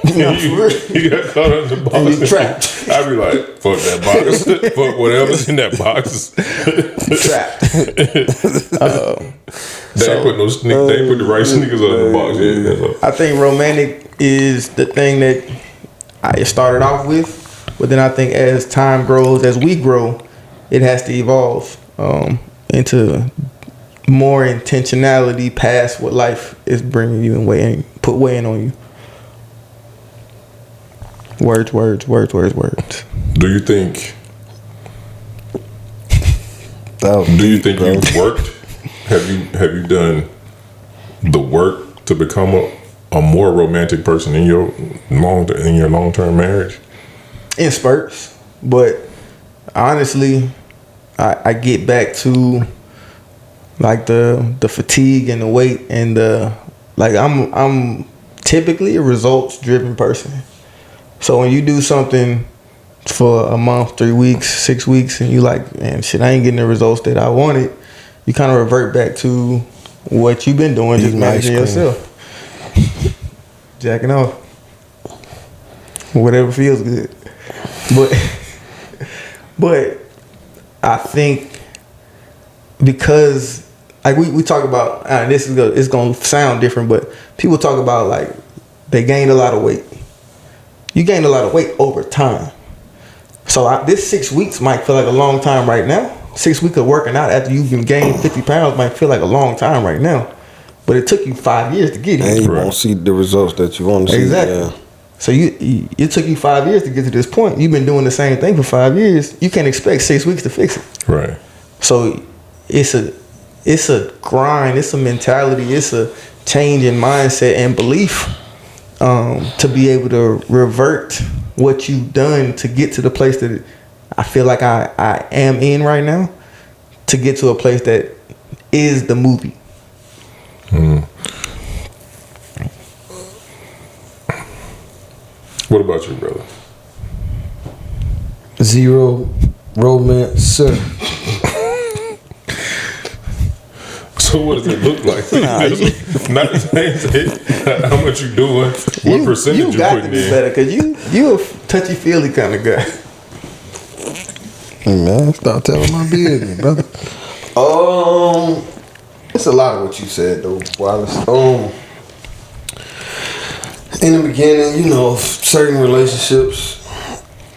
You got caught in the box. And you trapped. I be like, fuck that box. Fuck whatever's in that box. Trapped. They ain't put the right sneakers on the box. Yeah. I think romantic is the thing that I started off with, but then I think as time grows, as we grow, it has to evolve into more intentionality past what life is bringing you and weighing on you. Words. Do you think you've worked? Have you done the work to become a more romantic person in your long-term marriage? In spurts, but honestly, I get back to like the fatigue and the weight and I'm typically a results driven person. So when you do something for a month, 3 weeks, 6 weeks, and you like, man, shit, I ain't getting the results that I wanted, you kind of revert back to what you've been doing, just managing yourself. Jacking off. Whatever feels good. But I think because like we talk about, it's gonna sound different, but people talk about like they gained a lot of weight. You gained a lot of weight over time. So this 6 weeks might feel like a long time right now. 6 weeks of working out after you've been gained 50 pounds might feel like a long time right now. But it took you 5 years to get here. And you won't see the results that you want to see. Exactly. Yeah. So it took you 5 years to get to this point. You've been doing the same thing for 5 years. You can't expect 6 weeks to fix it. Right. So it's a grind. It's a mentality. It's a change in mindset and belief to be able to revert what you've done to get to the place that I feel like I am in right now, to get to a place that is the movie. What about you, brother? Zero romance, sir. So what does it look like? Not how much you doing, what percentage you got putting to be in. better, because you a touchy-feely kind of guy. Hey man, stop telling my business, brother. It's a lot of what you said though, Wallace. In the beginning, you know, certain relationships,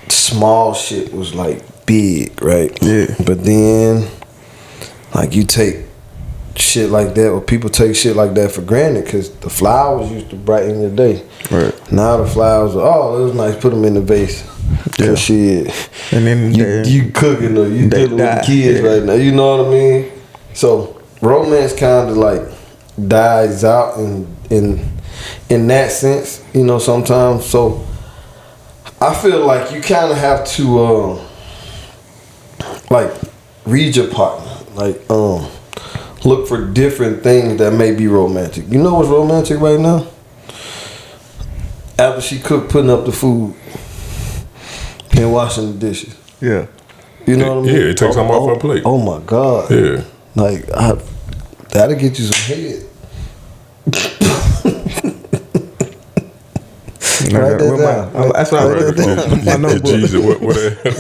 small shit was like big, right? Yeah. But then, like, you take shit like that, or people take shit like that for granted, because the flowers used to brighten your day. Right. Now the flowers are, it was nice, put them in the vase. Yeah. Shit. And then You cooking or you dealing with the kids right now. You know what I mean? So romance kind of like dies out in that sense, you know, sometimes. So I feel like you kind of have to like read your partner, like look for different things that may be romantic. You know what's romantic right now? After she cooked, putting up the food and washing the dishes. Yeah. You know what I mean? Yeah, it takes time off her plate. Oh my God. Yeah. Like, that'll get you some head. Write that down. That's what I wrote down. My notebook. Jesus,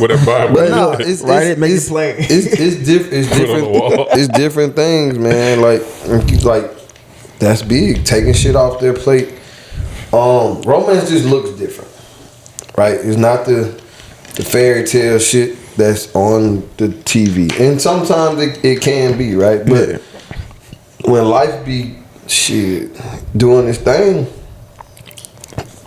what that Bible? But no, it's Write it, make it plain. It's different. Put it on the wall. It's different things, man. Like that's big. Taking shit off their plate. Romance just looks different, right? It's not the fairy tale shit that's on the TV, and sometimes it can be, right? But when life be shit doing this thing,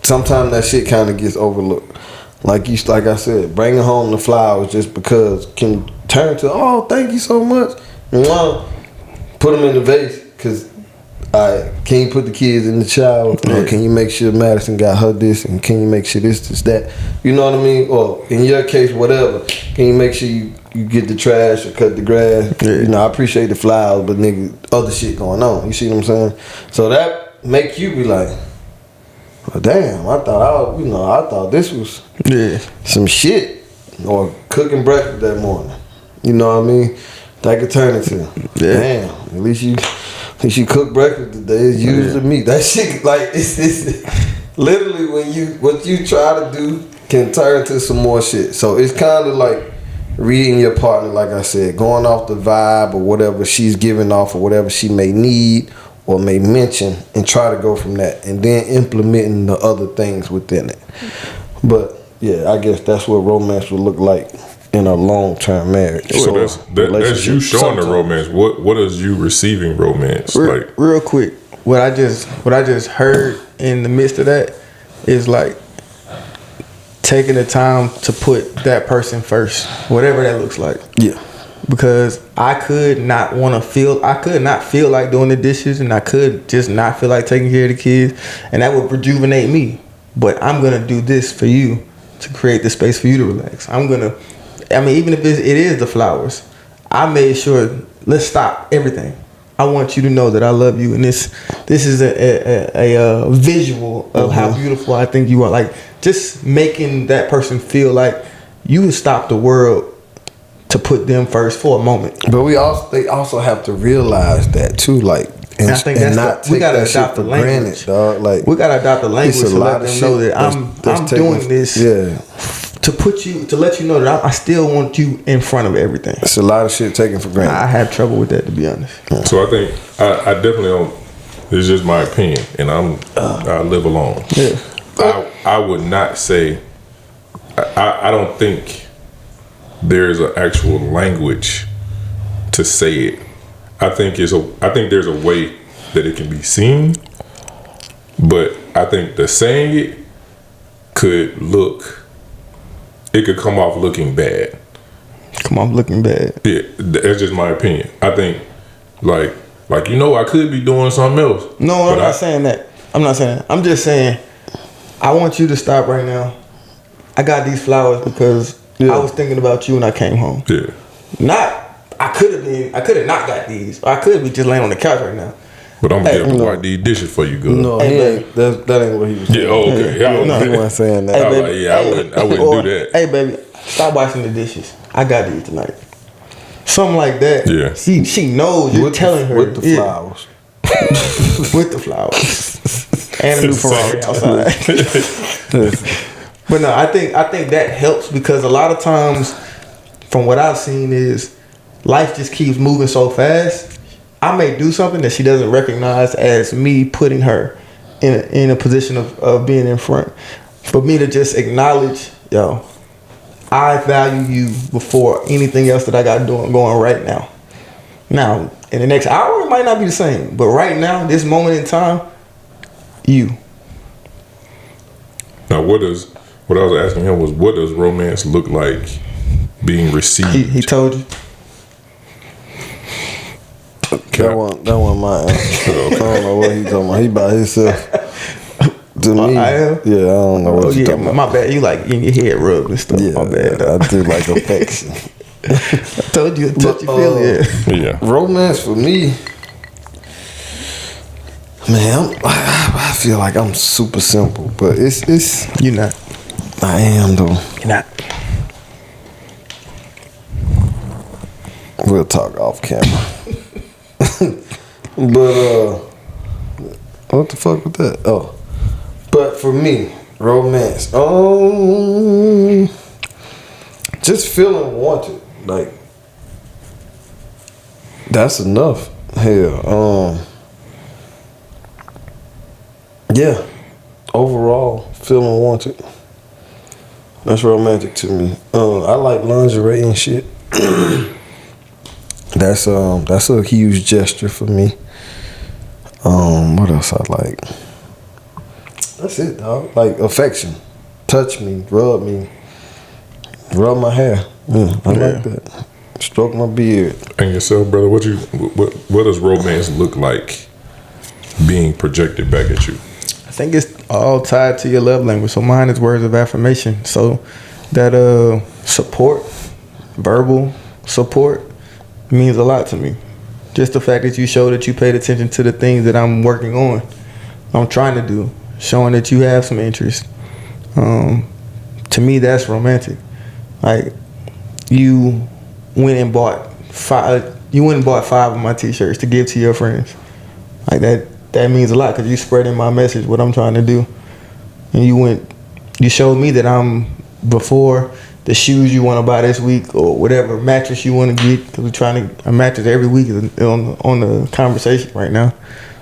sometimes that shit kind of gets overlooked. Like I said, bringing home the flowers just because can turn to, oh, thank you so much. Put them in the vase, because can you put the kids in the shower? Or can you make sure Madison got her this? And can you make sure this, that? You know what I mean? Or in your case, whatever. Can you make sure you get the trash or cut the grass? Yeah. You know, I appreciate the flowers, but nigga, other shit going on. You see what I'm saying? So that make you be like, well, damn, I thought this was some shit. Or cooking breakfast that morning. You know what I mean? That could turn into, damn, at least you cook breakfast today. It's usually meat. That shit, like, it's literally what you try to do can turn to some more shit. So it's kind of like reading your partner, like I said, going off the vibe or whatever she's giving off or whatever she may need or may mention, and try to go from that, and then implementing the other things within it. But yeah, I guess that's what romance would look like in a long-term marriage. So that's you showing the romance. What is you receiving romance? Real quick, what I just heard in the midst of that is like taking the time to put that person first, whatever that looks like. Yeah. Because I could not feel like doing the dishes, and I could just not feel like taking care of the kids, and that would rejuvenate me. But I'm gonna do this for you to create the space for you to relax. Even if it is the flowers, I made sure, let's stop everything. I want you to know that I love you, and this is a visual of how beautiful I think you are. Like, just making that person feel like you would stop the world to put them first for a moment. But they also have to realize that too, like, and I think we gotta adopt the language, dog. Like, we gotta adopt the language to let them know that I'm doing this to let you know that I still want you in front of everything. It's a lot of shit taken for granted. I have trouble with that, to be honest. So I think I definitely don't. It's just my opinion, and I live alone. Yeah. I would not say. I don't think there's an actual language to say it. I think there's a way that it can be seen, but I think the saying it could look. It could come off looking bad. Come on, looking bad. Yeah, that's just my opinion. I think, like I could be doing something else. No, I'm not saying that. I'm not saying that. I'm just saying, I want you to stop right now. I got these flowers because I was thinking about you when I came home. Yeah. I could have not got these. Or I could be just laying on the couch right now. But I'm gonna get to wipe these dishes for you, good. No, Hey, that ain't what he was saying. Yeah, okay. Yeah, No, he wasn't saying that. Hey, baby. I wouldn't do that. Hey, baby, stop washing the dishes. I got these tonight. Something like that. Yeah. She knows you're telling her. With the flowers. With the flowers. And a new Ferrari outside. But no, I think that helps because a lot of times, from what I've seen, is life just keeps moving so fast. I may do something that she doesn't recognize as me putting her in a position of being in front. For me to just acknowledge, yo, I value you before anything else that I got going right now. Now, in the next hour, it might not be the same. But right now, this moment in time, you. Now, what I was asking him was, what does romance look like being received? He told you. That one my answer. I don't know what he talking about. He by himself. To me, I am? Yeah, I don't know what you talking about. My bad. You like getting your head rubbed and stuff. Yeah, My bad. I do like affection. I told you, touch your feeling. Yeah. Romance for me, man. I feel like I'm super simple, but it's. You're not. I am though. You're not. We'll talk off camera. But what the fuck with that? Oh, but for me, romance. Just feeling wanted, like that's enough. Hell, yeah. Overall, feeling wanted. That's romantic to me. I like lingerie and shit. That's a huge gesture for me. What else I like? That's it, dog. Like affection. Touch me, rub my hair. Yeah, I like that. Stroke my beard. And yourself, brother, what does romance look like being projected back at you? I think it's all tied to your love language. So mine is words of affirmation. So that support, verbal support, means a lot to me. Just the fact that you show that you paid attention to the things that I'm working on, I'm trying to do, showing that you have some interest. To me, that's romantic. Like you went and bought 5 of my t-shirts to give to your friends. Like that means a lot because you spreading my message, what I'm trying to do. And you showed me that I'm before the shoes you want to buy this week or whatever mattress you want to get, because we're trying to a mattress every week is on the conversation right now.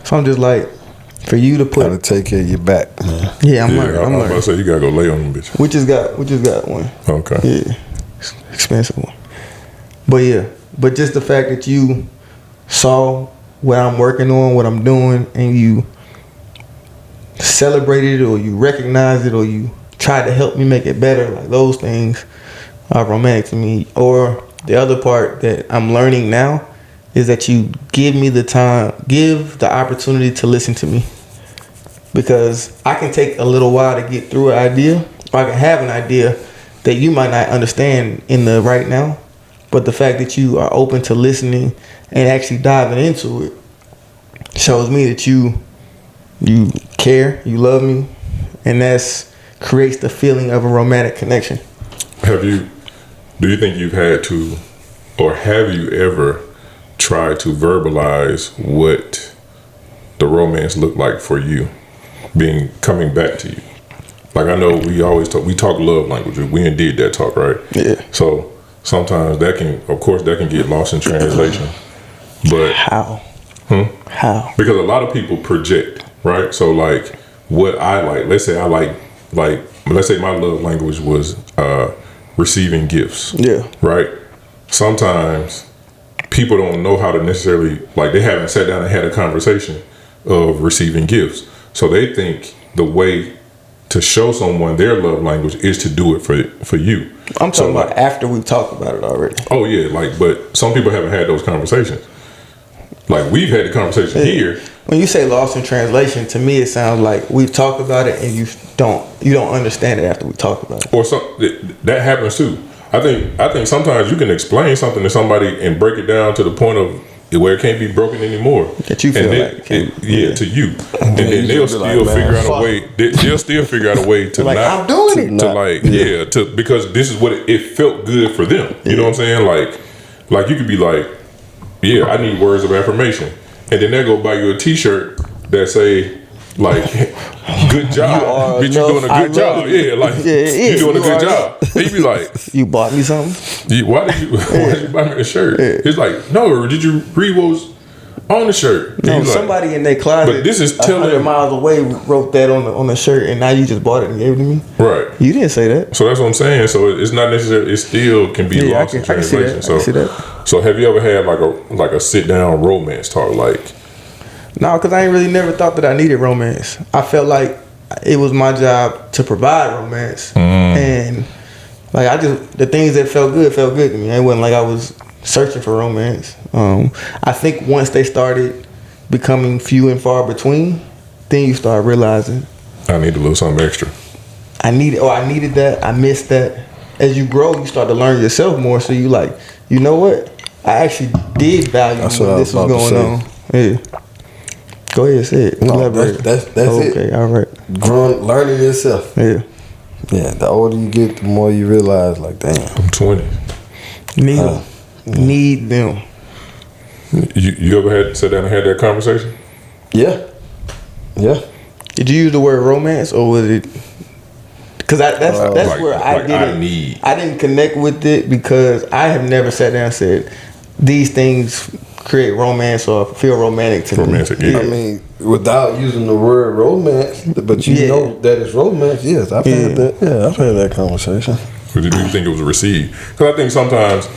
So I'm just like, for you to put, gotta take care of your back, man. Yeah, I'm learning. I was about to say you gotta go lay on them bitch. We just got one. Okay. Yeah, expensive one. But yeah, but just the fact that you saw what I'm working on, what I'm doing, and you celebrated it or you recognized it or you tried to help me make it better, like those things are romantic to me. Or the other part that I'm learning now is that you give me the time, give the opportunity to listen to me. Because I can take a little while to get through an idea, or I can have an idea that you might not understand in the right now. But the fact that you are open to listening and actually diving into it shows me that you care, you love me, and that's creates the feeling of a romantic connection. Do you think you've had to, or have you ever tried to verbalize what the romance looked like for you, coming back to you? Like, I know we talk love language. We did that talk, right? Yeah. So sometimes that can get lost in translation. But How? How? Because a lot of people project, right? So like what I like, let's say my love language was receiving gifts. Yeah. Right? Sometimes people don't know how to necessarily, like, they haven't sat down and had a conversation of receiving gifts. So they think the way to show someone their love language is to do it for you. I'm talking about after we've talked about it already. Oh yeah, like, but some people haven't had those conversations. Like, we've had the conversation here. When you say lost in translation, to me it sounds like we've talked about it and you don't understand it after we talk about it. Or that happens too. I think sometimes you can explain something to somebody and break it down to the point of where it can't be broken anymore. That you feel like to you, and then they'll still figure out a way. They'll still figure out a way to like, not I'm doing it. Because this is what it felt good for them. You know what I'm saying? Like you could be like, yeah, I need words of affirmation, and then they'll go buy you a T-shirt that say like, good job, bitch, you doing a good job. You doing a good job. And you be like, you bought me something? Why did you buy me a shirt? It's like, no, did you read what was on the shirt? No, somebody in their closet, but this is 100 miles away, wrote that on the shirt, and now you just bought it and gave it to me. Right. You didn't say that. So that's what I'm saying. So it's not necessarily. It still can be lost in translation. I can see that. So have you ever had like a sit down romance talk? Like, no, because I ain't really never thought that I needed romance. I felt like it was my job to provide romance, and like the things that felt good to me. It wasn't like I was searching for romance. I think once they started becoming few and far between, then you start realizing I need a little something extra. I needed that. I missed that. As you grow, you start to learn yourself more. So you like, you know what? I actually did value when this was going on. Yeah. Go ahead, say it. No, that's it. Okay, all right. Learning yourself. Yeah. Yeah, the older you get, the more you realize, like, damn. I'm 20. Need them. You ever had sit down and had that conversation? Yeah. Did you use the word romance, or was it? Because that's like, where I didn't. I didn't connect with it because I have never sat down and said these things create romance or feel romantic to me. Yeah. I mean, without using the word romance, but you know that it's romance. Yes, I've had that. Yeah, I've had that conversation. Or did you think it was received? Because I think sometimes,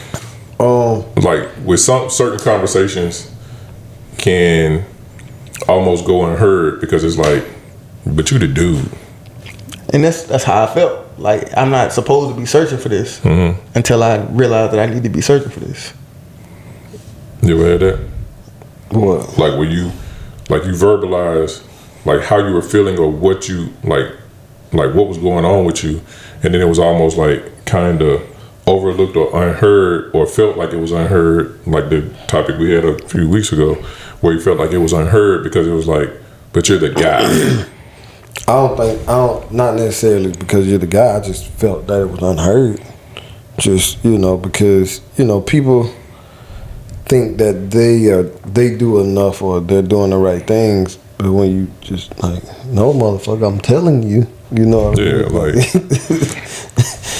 like with some certain conversations, can almost go unheard because it's like, but you the dude. And that's how I felt. Like, I'm not supposed to be searching for this until I realize that I need to be searching for this. You ever had that? What? Like when you verbalize like how you were feeling or what you like what was going on with you, and then it was almost like kind of overlooked or unheard, or felt like it was unheard, like the topic we had a few weeks ago, where you felt like it was unheard because it was like, but you're the guy. Not necessarily because you're the guy. I just felt that it was unheard. Just, because, people think that they do enough or they're doing the right things, but when you just like, no, motherfucker, I'm telling you, I mean? Like,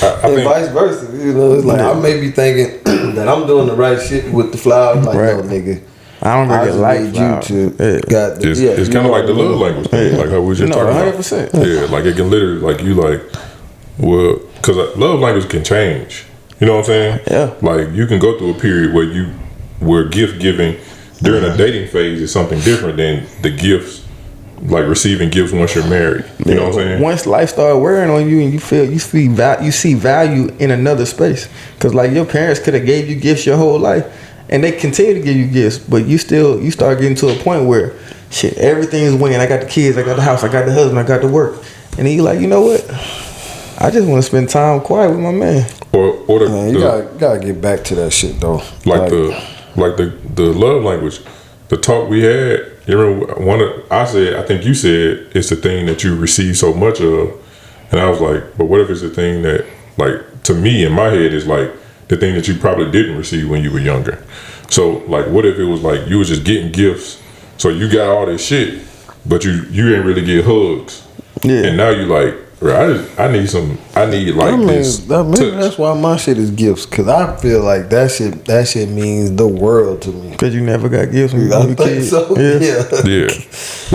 I and think, vice versa, it's like I may be thinking that I'm doing the right shit with the flowers, like, no, nigga, I don't really like flowers. It's kind of like the love language thing, like how we just talking 100%. about. Yeah, like it can literally, like you like, well, because love language can change. You know what I'm saying? Yeah. Like you can go through a period where gift giving during a dating phase is something different than the gifts, like receiving gifts once you're married. You know what I'm saying? Once life started wearing on you and you see value in another space, because like your parents could have gave you gifts your whole life, and they continue to give you gifts, but you start getting to a point where shit, everything is winning. I got the kids, I got the house, I got the husband, I got the work, and then you like, you know what? I just want to spend time quiet with my man. Or you gotta get back to that shit though. Like the love language, the talk we had. You remember I think you said it's the thing that you receive so much of, and I was like, but what if it's the thing that, like, to me in my head is like the thing that you probably didn't receive when you were younger. So like, what if it was like you was just getting gifts, so you got all this shit, but you didn't really get hugs, and now you like, I need this. Maybe that's why my shit is gifts, because I feel like that shit means the world to me. Because you never got gifts when you were a kid. So. Yeah.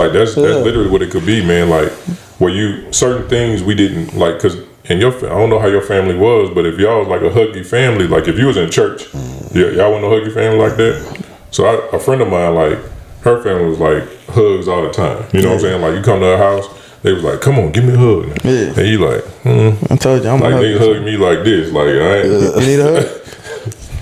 Like that's literally what it could be, man. Like where certain things we didn't like, because I don't know how your family was, but if y'all was like a huggy family, like if you was in church, y'all want no huggy family like that. So a friend of mine, like her family was like hugs all the time. You know what I'm saying? Like you come to her house, they was like, "Come on, give me a hug." Yeah. And you like, I told you, I'm like a niggas hug. hug me like this, like I ain't. You need a hug?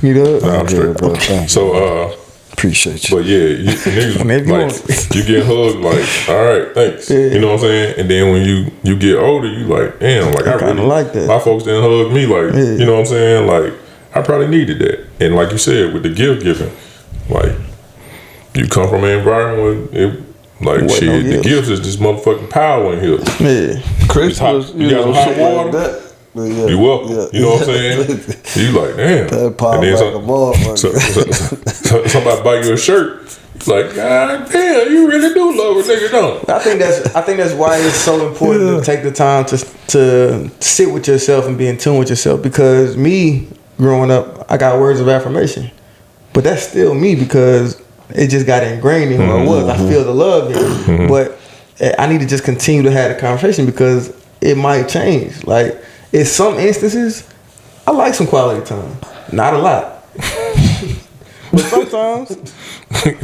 You need a hug? Nah, I'm straight. bro, thank you. So, Appreciate you. but yeah, niggas Whenever you like want. you get hugged, like, all right, thanks. Yeah. You know what I'm saying? And then when you get older, you like, damn, like I kinda really like that. My folks didn't hug me, like, Yeah. you know what I'm saying? Like, I probably needed that. And like you said, with the gift giving, like, you come from an environment where it, like, Wasn't shit, no the gifts. gifts is this motherfucking power in here. Yeah. Christmas, You got some hot shit water? like that. But yeah, You welcome. yeah. You know what I'm saying? You like, damn. That pop And then like a motherfucker. so somebody buy you a shirt. It's like, God damn, you really do love a nigga, don't you? I think that's why it's so important to take the time to sit with yourself and be in tune with yourself. Because me growing up, I got words of affirmation, but that's still me because it just got ingrained in who I was. I feel the love there, but I need to just continue to have the conversation because it might change. Like in some instances, I like some quality time, not a lot, but sometimes.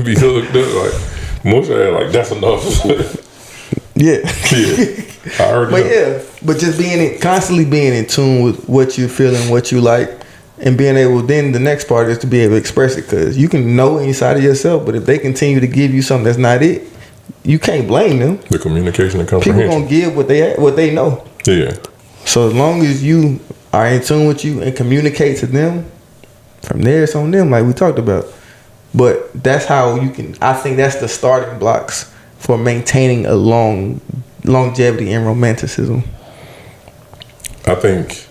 Be hooked up like most of that, like that's enough. Yeah. Yeah, I heard But that. but just constantly being in tune with what you're feeling, what you like, and being able. Then the next part is to be able to express it because you can know inside of yourself, but if they continue to give you something that's not it, you can't blame them. The communication and People comprehension. gonna give what they know. Yeah, So as long as you are in tune with you and communicate to them, from there it's on them, like we talked about. But that's how you can. I think that's the starting blocks for maintaining a longevity in romanticism. I think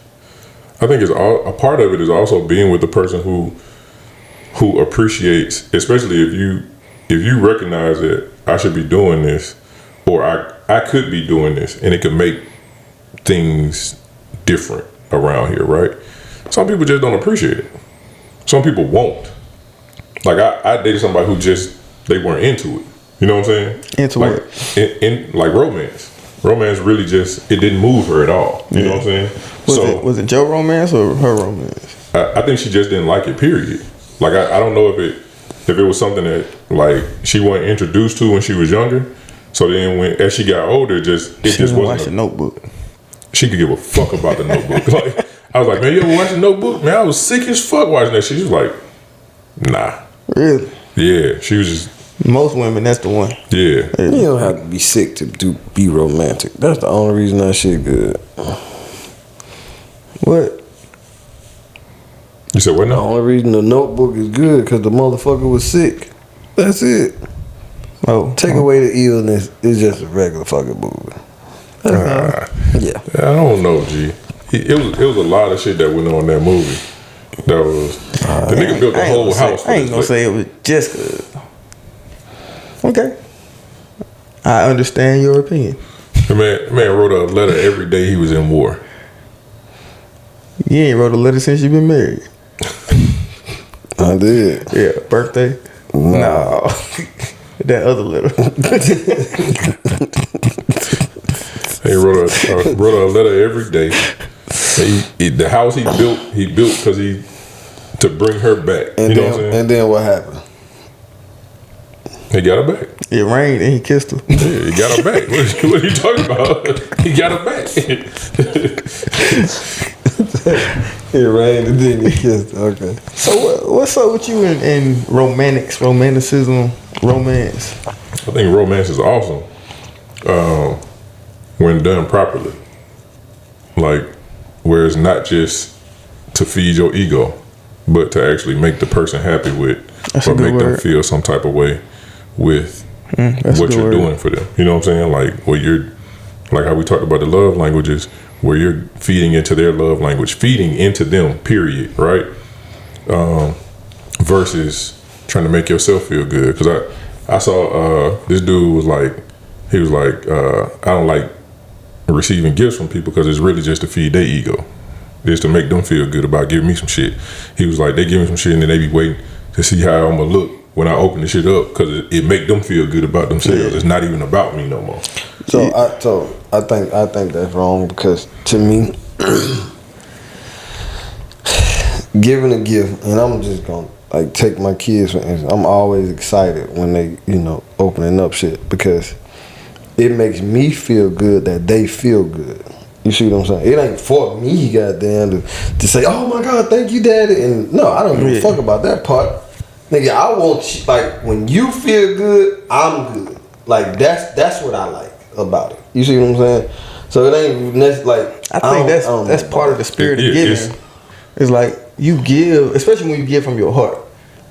it's all a part of it is also being with the person who appreciates, especially if you recognize that I should be doing this, or I could be doing this, and it could make things different around here, right? Some people just don't appreciate it. Some people won't. Like I dated somebody who just they weren't into it. You know what I'm saying? Into like, what? In like romance. Romance really just it didn't move her at all. You know what I'm saying? Was it Joe romance or her romance? I think she just didn't like it. Period. Like I don't know if it was something that like she wasn't introduced to when she was younger. So then as she got older, She just didn't watch wasn't. the Notebook. She could give a fuck about the Notebook. Like I was like, man, you ever watch the Notebook? Man, I was sick as fuck watching that shit. She was like, nah. Really? Yeah, she was just Most women, that's the one. yeah. You don't have to be sick to be romantic. That's the only reason that shit good. What? You said what The now? only reason the Notebook is good because the motherfucker was sick. That's it. Oh, Take away the illness, it's just a regular fucking movie. Yeah. I don't know, G. It was a lot of shit that went on in that movie. That was the nigga built the whole house. For I ain't this gonna lick. say it was just good. Okay. I understand your opinion. The man wrote a letter every day he was in war. You ain't wrote a letter since you been married. I did. Yeah, birthday. No. That other letter. He wrote a letter every day. The house he built because to bring her back. And you know then, what I'm saying? and then what happened? He got her back. It rained and he kissed her. Yeah, he got her back. What are you talking about? He got her back. It rained and then he kissed. Okay. So what's up with you in romanticism, romance? I think romance is awesome when done properly. Like, where it's not just to feed your ego, but to actually make the person happy with, That's or a good make them word. feel some type of way with That's a what good you're word. doing for them. You know what I'm saying? Like, where you're, like how we talked about the love languages, where you're feeding into their love language, feeding into them, period, right? Versus trying to make yourself feel good. Because I saw this dude was like, he was like, I don't like receiving gifts from people because it's really just to feed their ego. It's to make them feel good about giving me some shit. He was like, they give me some shit and then they be waiting to see how I'm gonna look when I open the shit up because it make them feel good about themselves. Yeah. It's not even about me no more. So I think that's wrong because to me, giving a gift, and I'm just gonna like take my kids for instance. I'm always excited when they opening up shit because it makes me feel good that they feel good. You see what I'm saying? It ain't for me, goddamn, to say, oh my God, thank you, daddy. And no, I don't give a fuck about that part. Nigga, I want you, like, when you feel good, I'm good. Like, that's what I like about it. You see what I'm saying? So it ain't like, I think that's part of the spirit of giving. It's like you give, especially when you give from your heart.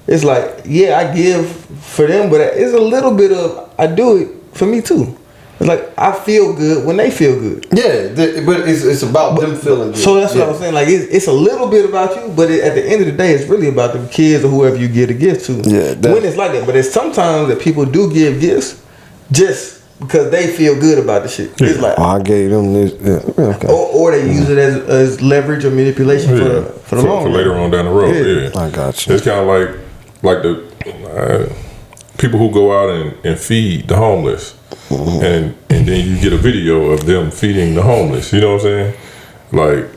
It's like, yeah, I give for them, but it's a little bit of I do it for me too. It's like I feel good when they feel good. Yeah, but it's about them feeling good. So that's what I was saying. Like it's a little bit about you, but at the end of the day, it's really about the kids or whoever you give a gift to. Yeah, when it's like that. But it's sometimes that people do give gifts just because they feel good about the shit. It's like I gave them this, okay. or they use it as leverage or manipulation for the long for run. later on down the road. Yeah, I got you. It's kind of like the people who go out and feed the homeless. And then you get a video of them feeding the homeless. You know what I'm saying? Like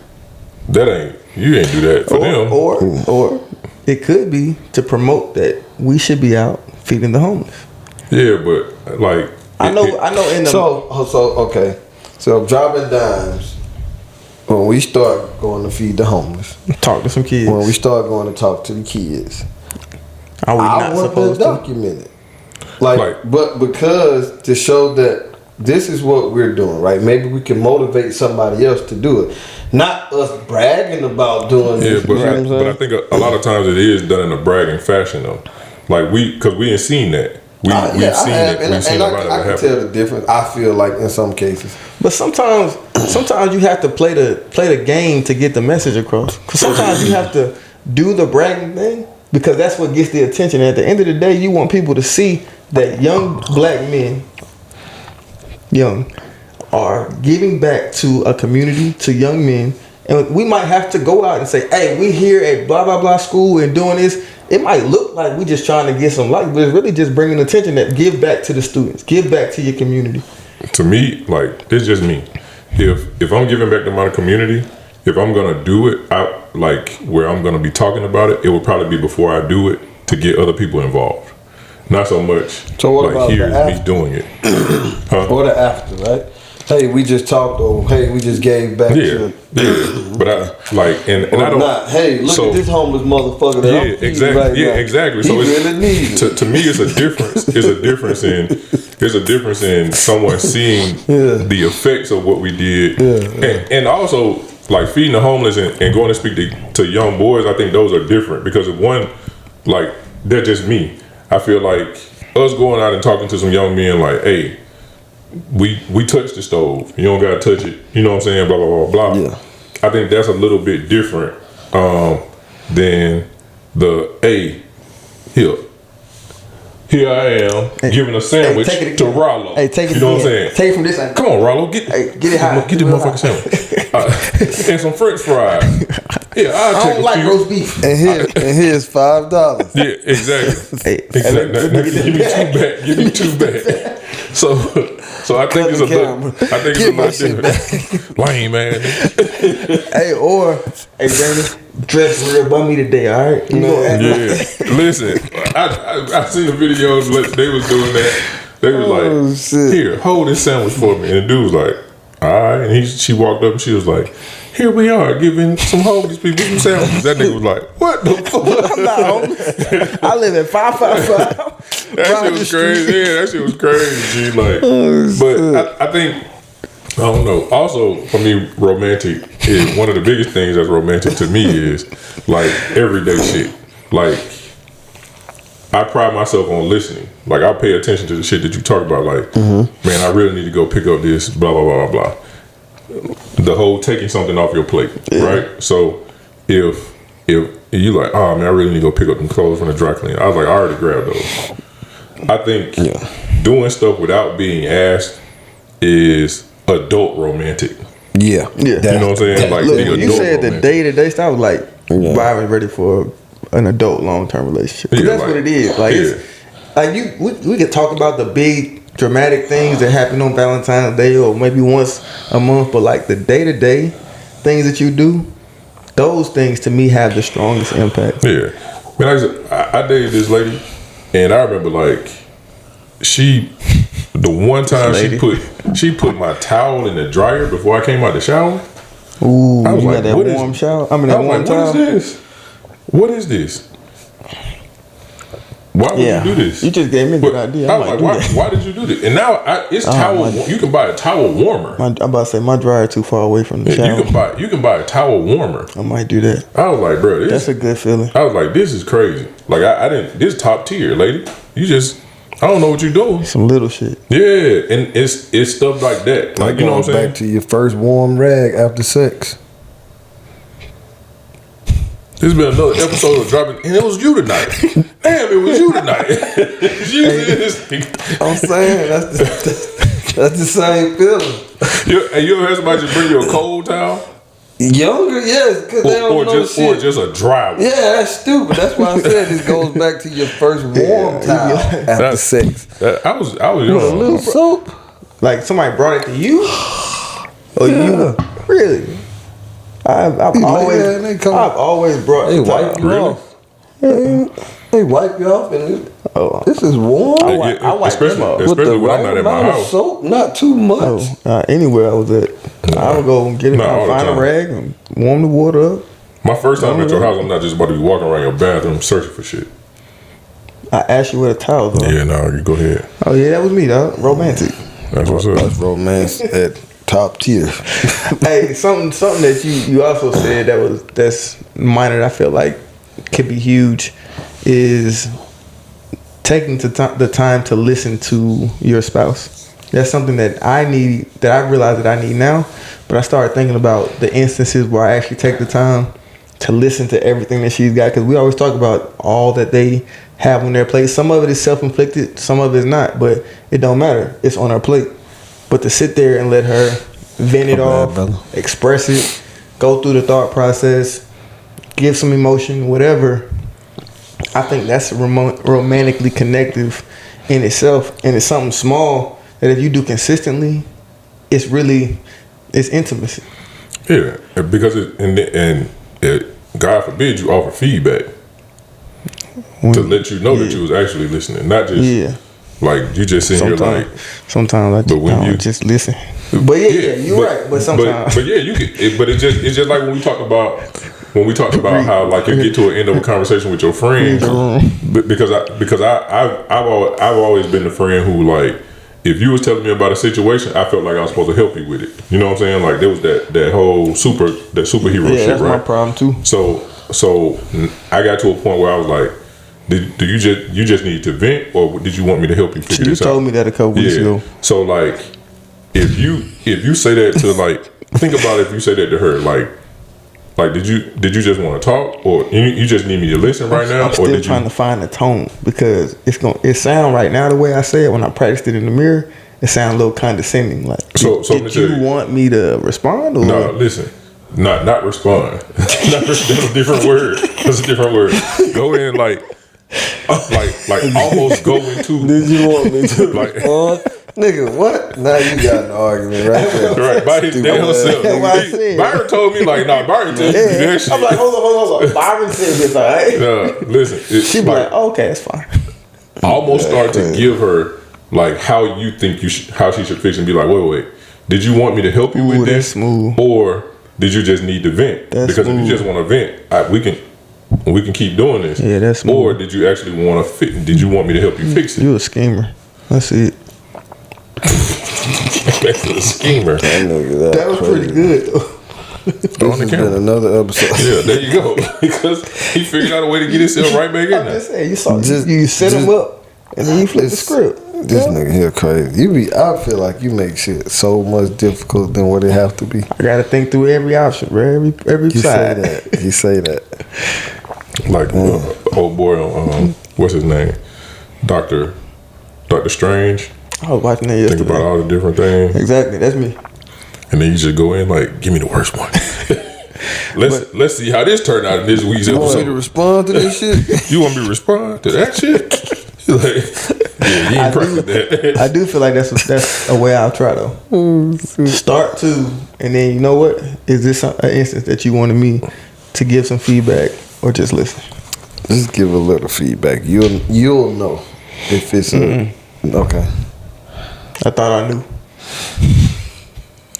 you ain't do that for them. Or it could be to promote that we should be out feeding the homeless. Yeah, but like I know in the okay. So dropping dimes. When we start going to feed the homeless, talk to some kids. When we start going to talk to the kids, are we not supposed to document it? Like, but because to show that this is what we're doing, right? Maybe we can motivate somebody else to do it, not us bragging about doing it. Yeah, but I think a lot of times it is done in a bragging fashion, though. Like because we ain't seen that. We've seen it. We've seen a lot of it happen. I can tell the difference. I feel like in some cases, but sometimes you have to play the game to get the message across. Because sometimes you have to do the bragging thing because that's what gets the attention. And at the end of the day, you want people to see that young black men, are giving back to a community, to young men. And we might have to go out and say, hey, we here at blah, blah, blah school and doing this. It might look like we just trying to get some likes, but it's really just bringing attention that give back to the students, give back to your community. To me, like, it's just me. If I'm giving back to my community, if I'm going to do it, where I'm going to be talking about it, it will probably be before I do it to get other people involved. Not so much so what about here's me doing it. Or the after, right? Hey, we just talked, or hey, we just gave back to but I don't not, hey, look at this homeless motherfucker that I'm exactly right now. Exactly. He So really needs it. To me it's a difference. There's a difference in someone seeing the effects of what we did. And also like feeding the homeless and going to speak to young boys, I think those are different because of one, like they're just me. I feel like us going out and talking to some young men like, hey, we touch the stove. You don't gotta touch it. You know what I'm saying? Blah blah blah blah. Yeah. I think that's a little bit different than the hey, here I am giving a sandwich to Rollo. Hey, take it. You know what I'm saying? Take it from this angle. Come on, Rollo, get it high. Get the motherfucking sandwich and some French fries. Yeah, I don't like roast beef. And here's $5. Yeah, exactly. Exactly. Give me two back. So I think it's a lot different. Lame, man. Hey, Jamie, dress real bummy today, all right? Listen, I seen the videos they was doing that. They was like, here, hold this sandwich for me. And the dude was like, all right. And she walked up and she was like, here we are giving some homeless people some sandwiches. That nigga was like, what the fuck? I'm not homeless. I live at 555. That shit was crazy. Yeah, that shit was crazy. Like, but I think, I don't know. Also, for me, romantic is one of the biggest things that's romantic to me is like everyday shit. Like, I pride myself on listening. Like, I pay attention to the shit that you talk about. Like, man, I really need to go pick up this, blah, blah, blah, blah, blah. The whole taking something off your plate, right? So if you like, oh man, I really need to go pick up them clothes from the dry cleaner. I was like, I already grabbed those. I think doing stuff without being asked is adult romantic. Yeah. You know what I'm saying? Like, look, when you said the day-to-day stuff, I was like, I was ready for an adult long-term relationship. That's what it is. Like, it's, we could talk about the big dramatic things that happen on Valentine's Day or maybe once a month, but like the day-to-day things that you do, those things to me have the strongest impact. Yeah. Man, I dated this lady and I remember like she The one time Lady. she put my towel in the dryer before I came out the shower. Ooh, I was you like, got that what is- warm shower? I mean, I that was warm like, towel. what is this? What is this? Why would Yeah, you do this? you just gave me a good But idea. I I was might like, do why, that. why did you do this? And now it's towel. my- You can buy a towel warmer. I'm about to say my dryer too far away from the shower. You can buy a towel warmer. I might do that. I was like, bro, That's this. a good feeling. I was like, this is crazy. Like I didn't. This top tier, lady. You just. I don't know what you're doing. Some little shit. Yeah, and it's stuff like that. Like, you know what I'm saying? Back to your first warm rag after sex. This has been another episode of Dropping, and it was you tonight. Damn, it was you tonight. It's you in this thing. I'm saying that's the same feeling. You ever had somebody just bring you a cold towel? Younger, yes, because they don't know shit. Or just a dry one? Yeah, that's stupid. That's why I said this goes back to your first warm towel after That's- sex. I was With a young. little soap. Like somebody brought it to you. Oh, you really? I've always brought. They the wipe towel. you Really? off. They wipe you off, and Oh, this is warm. I wipe them up. Especially when I'm not at my amount of house. soap, not too much. Anywhere I was at, I would go and get it. Nah, all the Find a time. rag and warm the water up. My first time at your house, I'm not just about to be walking around your bathroom searching for shit. I asked you where the towels are. Yeah, no, you go ahead. Oh yeah, that was me, dog. Romantic. That's what's That's up. romance at top tier. Hey, something that you also said that's minor. That I feel like could be huge is taking the time to listen to your spouse. That's something that I need, that I realize that I need now. But I started thinking about the instances where I actually take the time to listen to everything that she's got, because we always talk about all that they have on their plate. Some of it is self-inflicted, some of it is not, but it don't matter. It's on her plate. But to sit there and let her vent it off, express it, go through the thought process, give some emotion, whatever, I think that's romantically connective in itself. And it's something small that if you do consistently, it's intimacy. Yeah, because God forbid you offer feedback to let you know that you was actually listening, not just like you just sitting here like. Sometimes I just listen. But you're right. But sometimes, but yeah, you can. But it's just like when we talk about how like you get to an end of a conversation with your friends, because I've always been the friend who, like, if you was telling me about a situation, I felt like I was supposed to help you with it. You know what I'm saying? Like there was that whole superhero shit, that's right? my problem too. So I got to a point where I was like, do you just need to vent, or did you want me to help you figure this out? You told me that a couple weeks ago. So like, if you say that to, like, think about if you say that to her, like did you just want to talk, or you just need me to listen right now? I'm still trying to find the tone, because it sound right now the way I say it when I practiced it in the mirror. It sounds a little condescending. Like, did you want me to respond? Or? No, listen. Not respond. That's a different word. That's a different word. Go in like almost go into. Did you want me to like, respond? Nigga, what? Now you got an argument right there. right, by his damn self. That's what I said. Byron told me, like, nah, Byron told me that shit. I'm like, hold on. Byron said this, all right? Listen. She be like, oh, okay, it's fine. I almost started to give her, like, how you think how she should fix it, and be like, wait. Did you want me to help you with that's this? smooth. Or did you just need to vent? That's because smooth. if you just want to vent, we can keep doing this. Yeah, that's smooth. Or did you actually want to did you want me to help you fix it? You a schemer. That's it. Back to the schemer. That was pretty good, though. This has been another episode. Yeah, there you go. Because he figured out a way to get himself right back in I'm there. just saying, you set him up, and then you flip the script. This nigga here crazy. I feel like you make shit so much difficult than what it have to be. I gotta think through every option, bro. Every You side. say that. You say that. Like old boy on what's his name? Doctor Strange. I was watching that yesterday. Think about all the different things. Exactly, that's me. And then you just go in like, give me the worst one. Let's see how this turned out in this week's You want me to episode. respond to this shit? You want me to respond to that shit? Like, yeah, you ain't proud of that. I do feel like that's a way I'll try though. Start to, and then you know what? Is this an instance that you wanted me to give some feedback or just listen? Just give a little feedback. You'll know if it's okay. I thought I knew.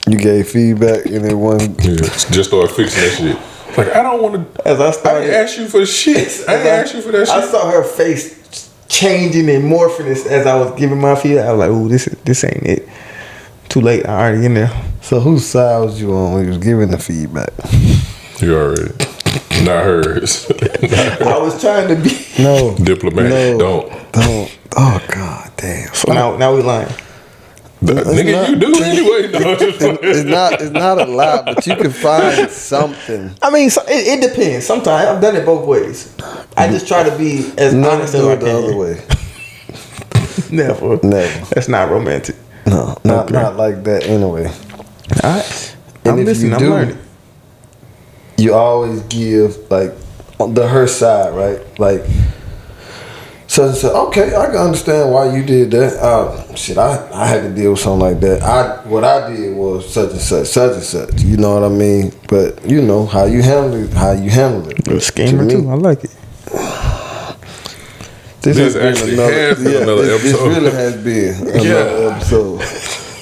You gave feedback and it wasn't. Yeah, just started fixing that shit. Like, I don't want to. As I I started, didn't ask you for shit. I didn't ask you for that shit. I saw her face changing and morphing as I was giving my feedback. I was like, "Ooh, this ain't it." Too late. I already in there. So whose side was you on when you was giving the feedback? You already. Not hers. I was trying to be Diplomatic. Don't. Oh God damn. So now we lying. Nigga, not- you do anyway. No, It's not a lot, but you can find something. I mean, it depends. Sometimes I've done it both ways. I just try to be as Never honest as do I it can. the other way. Never. That's not romantic. No, not like that anyway. All right. And I'm if listening. you I'm do, learning. You always give like on her side, right? Like so okay, I can understand why you did that. Shit, I had to deal with something like that. What I did was such and such. You know what I mean? But you know how you handle it. You're a schemer To me, too. I like it. This This has been actually has been another This episode. really has been another episode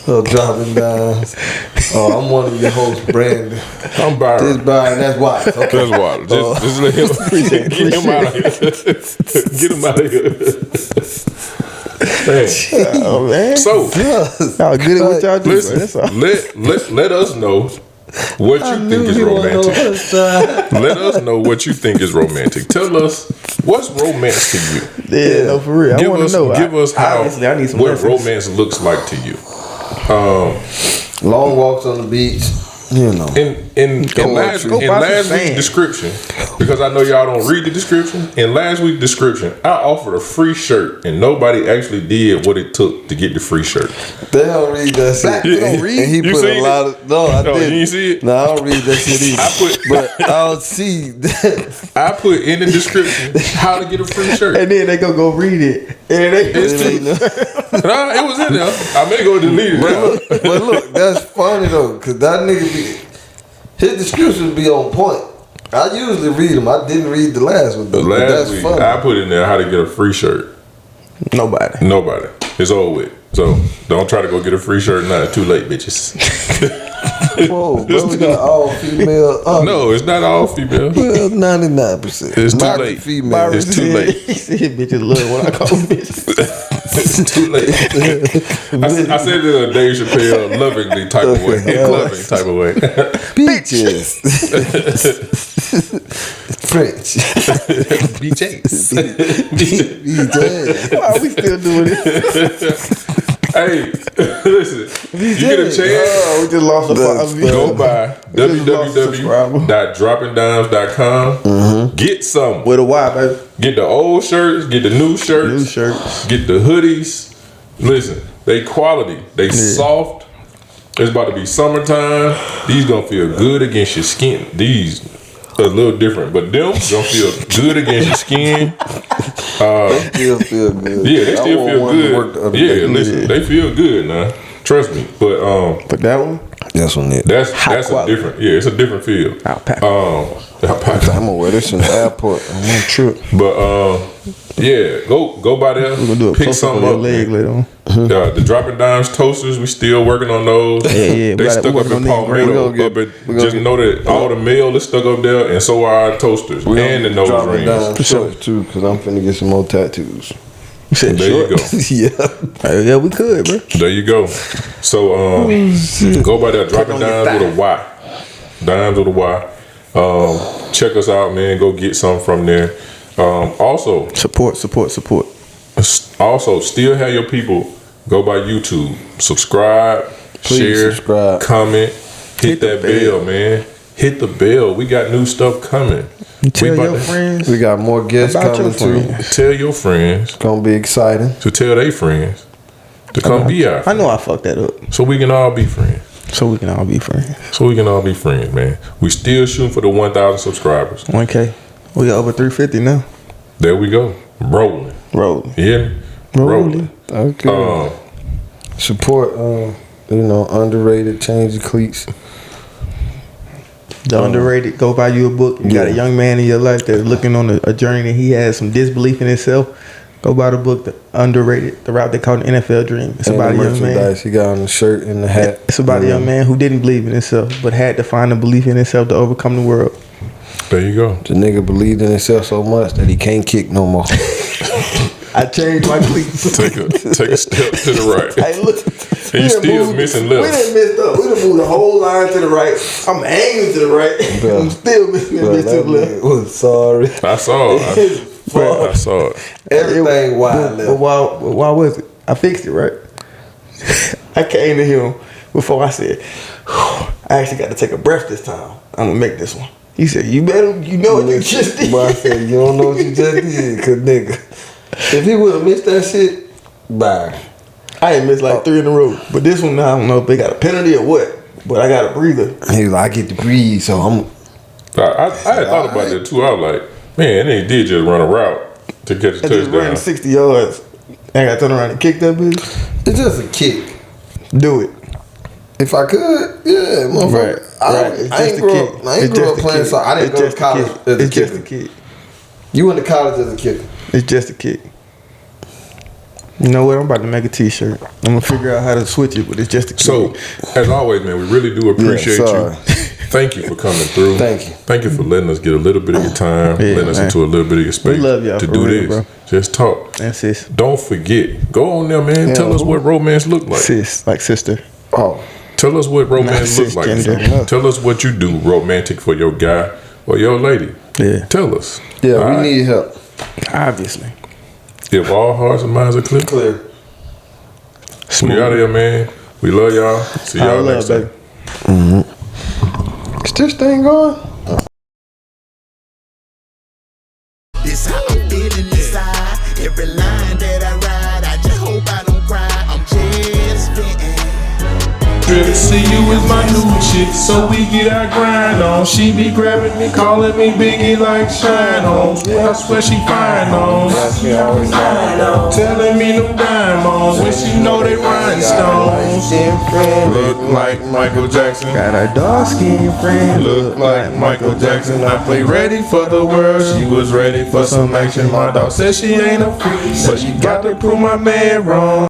of Dropping Dimes. I'm one of your hosts, Brandon. I'm Byron. This Byron, that's why. Okay. That's wild. Just let him get him out of here. Get him out of here. Hey. Oh man. So Y'all get it what y'all do. Bro. That's listen, all. let us know what you think is romantic. Let us know what you think is romantic. Tell us what's romance to you. Yeah, no, for real. I want to know. Give us how obviously, I need some what reference. romance looks like to you. Long walks on the beach, you know. In last Go buy week's some sand. description, because I know y'all don't read the description. In last week's description, I offered a free shirt, and nobody actually did what it took to get the free shirt. They don't read that shit. You don't read? And he You put seen a lot of. No, I No, didn't. you ain't see it? No, I don't read that shit either. But I'll see that. I put in the description how to get a free shirt. And then they go read it. And they It's true. Nah, it was in there. I may go delete it now. But look, that's funny though, because that nigga his descriptions be on point. I usually read them. I didn't read the last one though. But Last that's week, funny. I put in there how to get a free shirt. Nobody. Nobody. It's over with. So don't try to go get a free shirt now. It's too late, bitches. Whoa, bro, we got all female. No, it's not all female. Well, 99%. It's too Not the late. female. It's too late. He said bitches love what I call bitches. It's too late. I said it in a Dave Chappelle lovingly type of way. Loving type of way. Bitches. French. BJs. BJ. Why are we still doing this? Hey, listen. You get a chance. Oh, we just lost a Go by just lost a subscriber. www.droppingdimes.com. Get some. With a Y, baby. Get the old shirts. Get the new shirts. New shirts. Get the hoodies. Listen, they quality. They soft. It's about to be summertime. These gonna feel good against your skin. These a little different, but them gonna feel good against your skin. Still feel good. Yeah, they I still want feel one to work the good. other Yeah, day. listen, they feel good now. Trust me. But But that one, That's on it. that's quality. a different. Yeah, it's a different feel. alpaca. Alpaca. I'm gonna wear this in the airport on my trip. But yeah, go by there. We're gonna do a Pick close up on something your up. leg later on. The Dropping Dimes toasters, we still working on those. Yeah. They We stuck up working in on them. Palmetto. We gonna get- Up at, we gonna just get- know that all the mail is stuck up there, and so are our toasters and the nose Dropping rings. down shorts too, because I'm finna get some more tattoos. You said There short. you go. Yeah. Yeah, we could, bro. There you go. So go by there, Dropping on your Dimes with a Y. Dimes with a Y. Check us out, man. Go get some from there. Also, Support. still have your people go by YouTube, subscribe, Please share, subscribe. comment, hit the that bell, man. Hit the bell. We got new stuff coming. Tell about your to- friends We got more guests about your coming too. friends. Tell your friends Gonna be exciting. to tell their friends to come be our I friends. know I fucked that up. So we can all be friends. So we can all be friends. Man. We still shooting for the 1,000 subscribers. 1K. We got over 350 now. There we go. Rolling. Rolling. Yeah. Rolling. Okay. Support, underrated, change the cleats. The underrated. Go buy you a book. You got a young man in your life that's looking on a journey and he has some disbelief in himself. Go buy the book, The Underrated, the route they call the NFL Dream. It's And about the a young man. merchandise he got on the shirt and the hat. It's about a young man who didn't believe in himself, but had to find a belief in himself to overcome the world. There you go. The nigga believed in himself so much that he can't kick no more. I changed my cleats. Take a step to the right. Hey, look. And you still missing left. We done messed up. We done moved the whole line to the right. I'm angling to the right. Bruh. I'm still missing Bro, to the that left. nigga was sorry. I saw it. I saw it. Everything wild But left. why was it? I fixed it, right? I came to him before I said, I actually got to take a breath this time. I'm going to make this one. He said, you better, you know what you just did. But I said, you don't know what you just did, cause nigga, if he would have missed that shit, bye. I ain't missed like 3 in a row. But this one, I don't know if they got a penalty or what. But I got a breather. He was like, I get to breathe, so I'm. I had thought about that too. I was like, man, they did just run a route to catch a I just ran touchdown. 60 yards. I got to turn around and kick that bitch. It's just a kick. Do it. If I could, yeah, motherfucker. Right. It's I just ain't a grew kick. up. I ain't It's grew just up a playing kick. soccer. I didn't It's go to just a college kick. as a It's just a kicker. kick. You went to college as a kicker. It's just a kick. You know what? I'm about to make a t-shirt. I'm going to figure out how to switch it, but it's just a kick. So, as always, man, we really do appreciate sorry. you. Thank you for coming through. Thank you. Thank you for letting us get a little bit of your time, Yeah, letting us man. into a little bit of your space love y'all to for do real, this. bro. Just talk. That's sis. Don't forget. Go on there, man. Tell us what romance look like. Sis, like sister. Oh, Tell us what romance Not looks like. cisgender. Tell us what you do romantic for your guy or your lady. Yeah. Tell us. yeah, All we right? need help. Obviously. If all hearts and minds are clear, Clear. we out of here, man. We love y'all. See y'all next time. baby. Is this thing going? This how I'm feeling inside. Every line that I ride, I just hope I don't cry. I'm just fitting. See you is my new chick, so we get our grind on. She be grabbing me, calling me Biggie like shine on. I swear she fine on. Telling me them diamonds when she know they rhinestones. Look like Michael Jackson. Got a dark skinned friend. Look like Michael Jackson. I play ready for the world. She was ready for some action. My dog said she ain't a freak, but she got to prove my man wrong.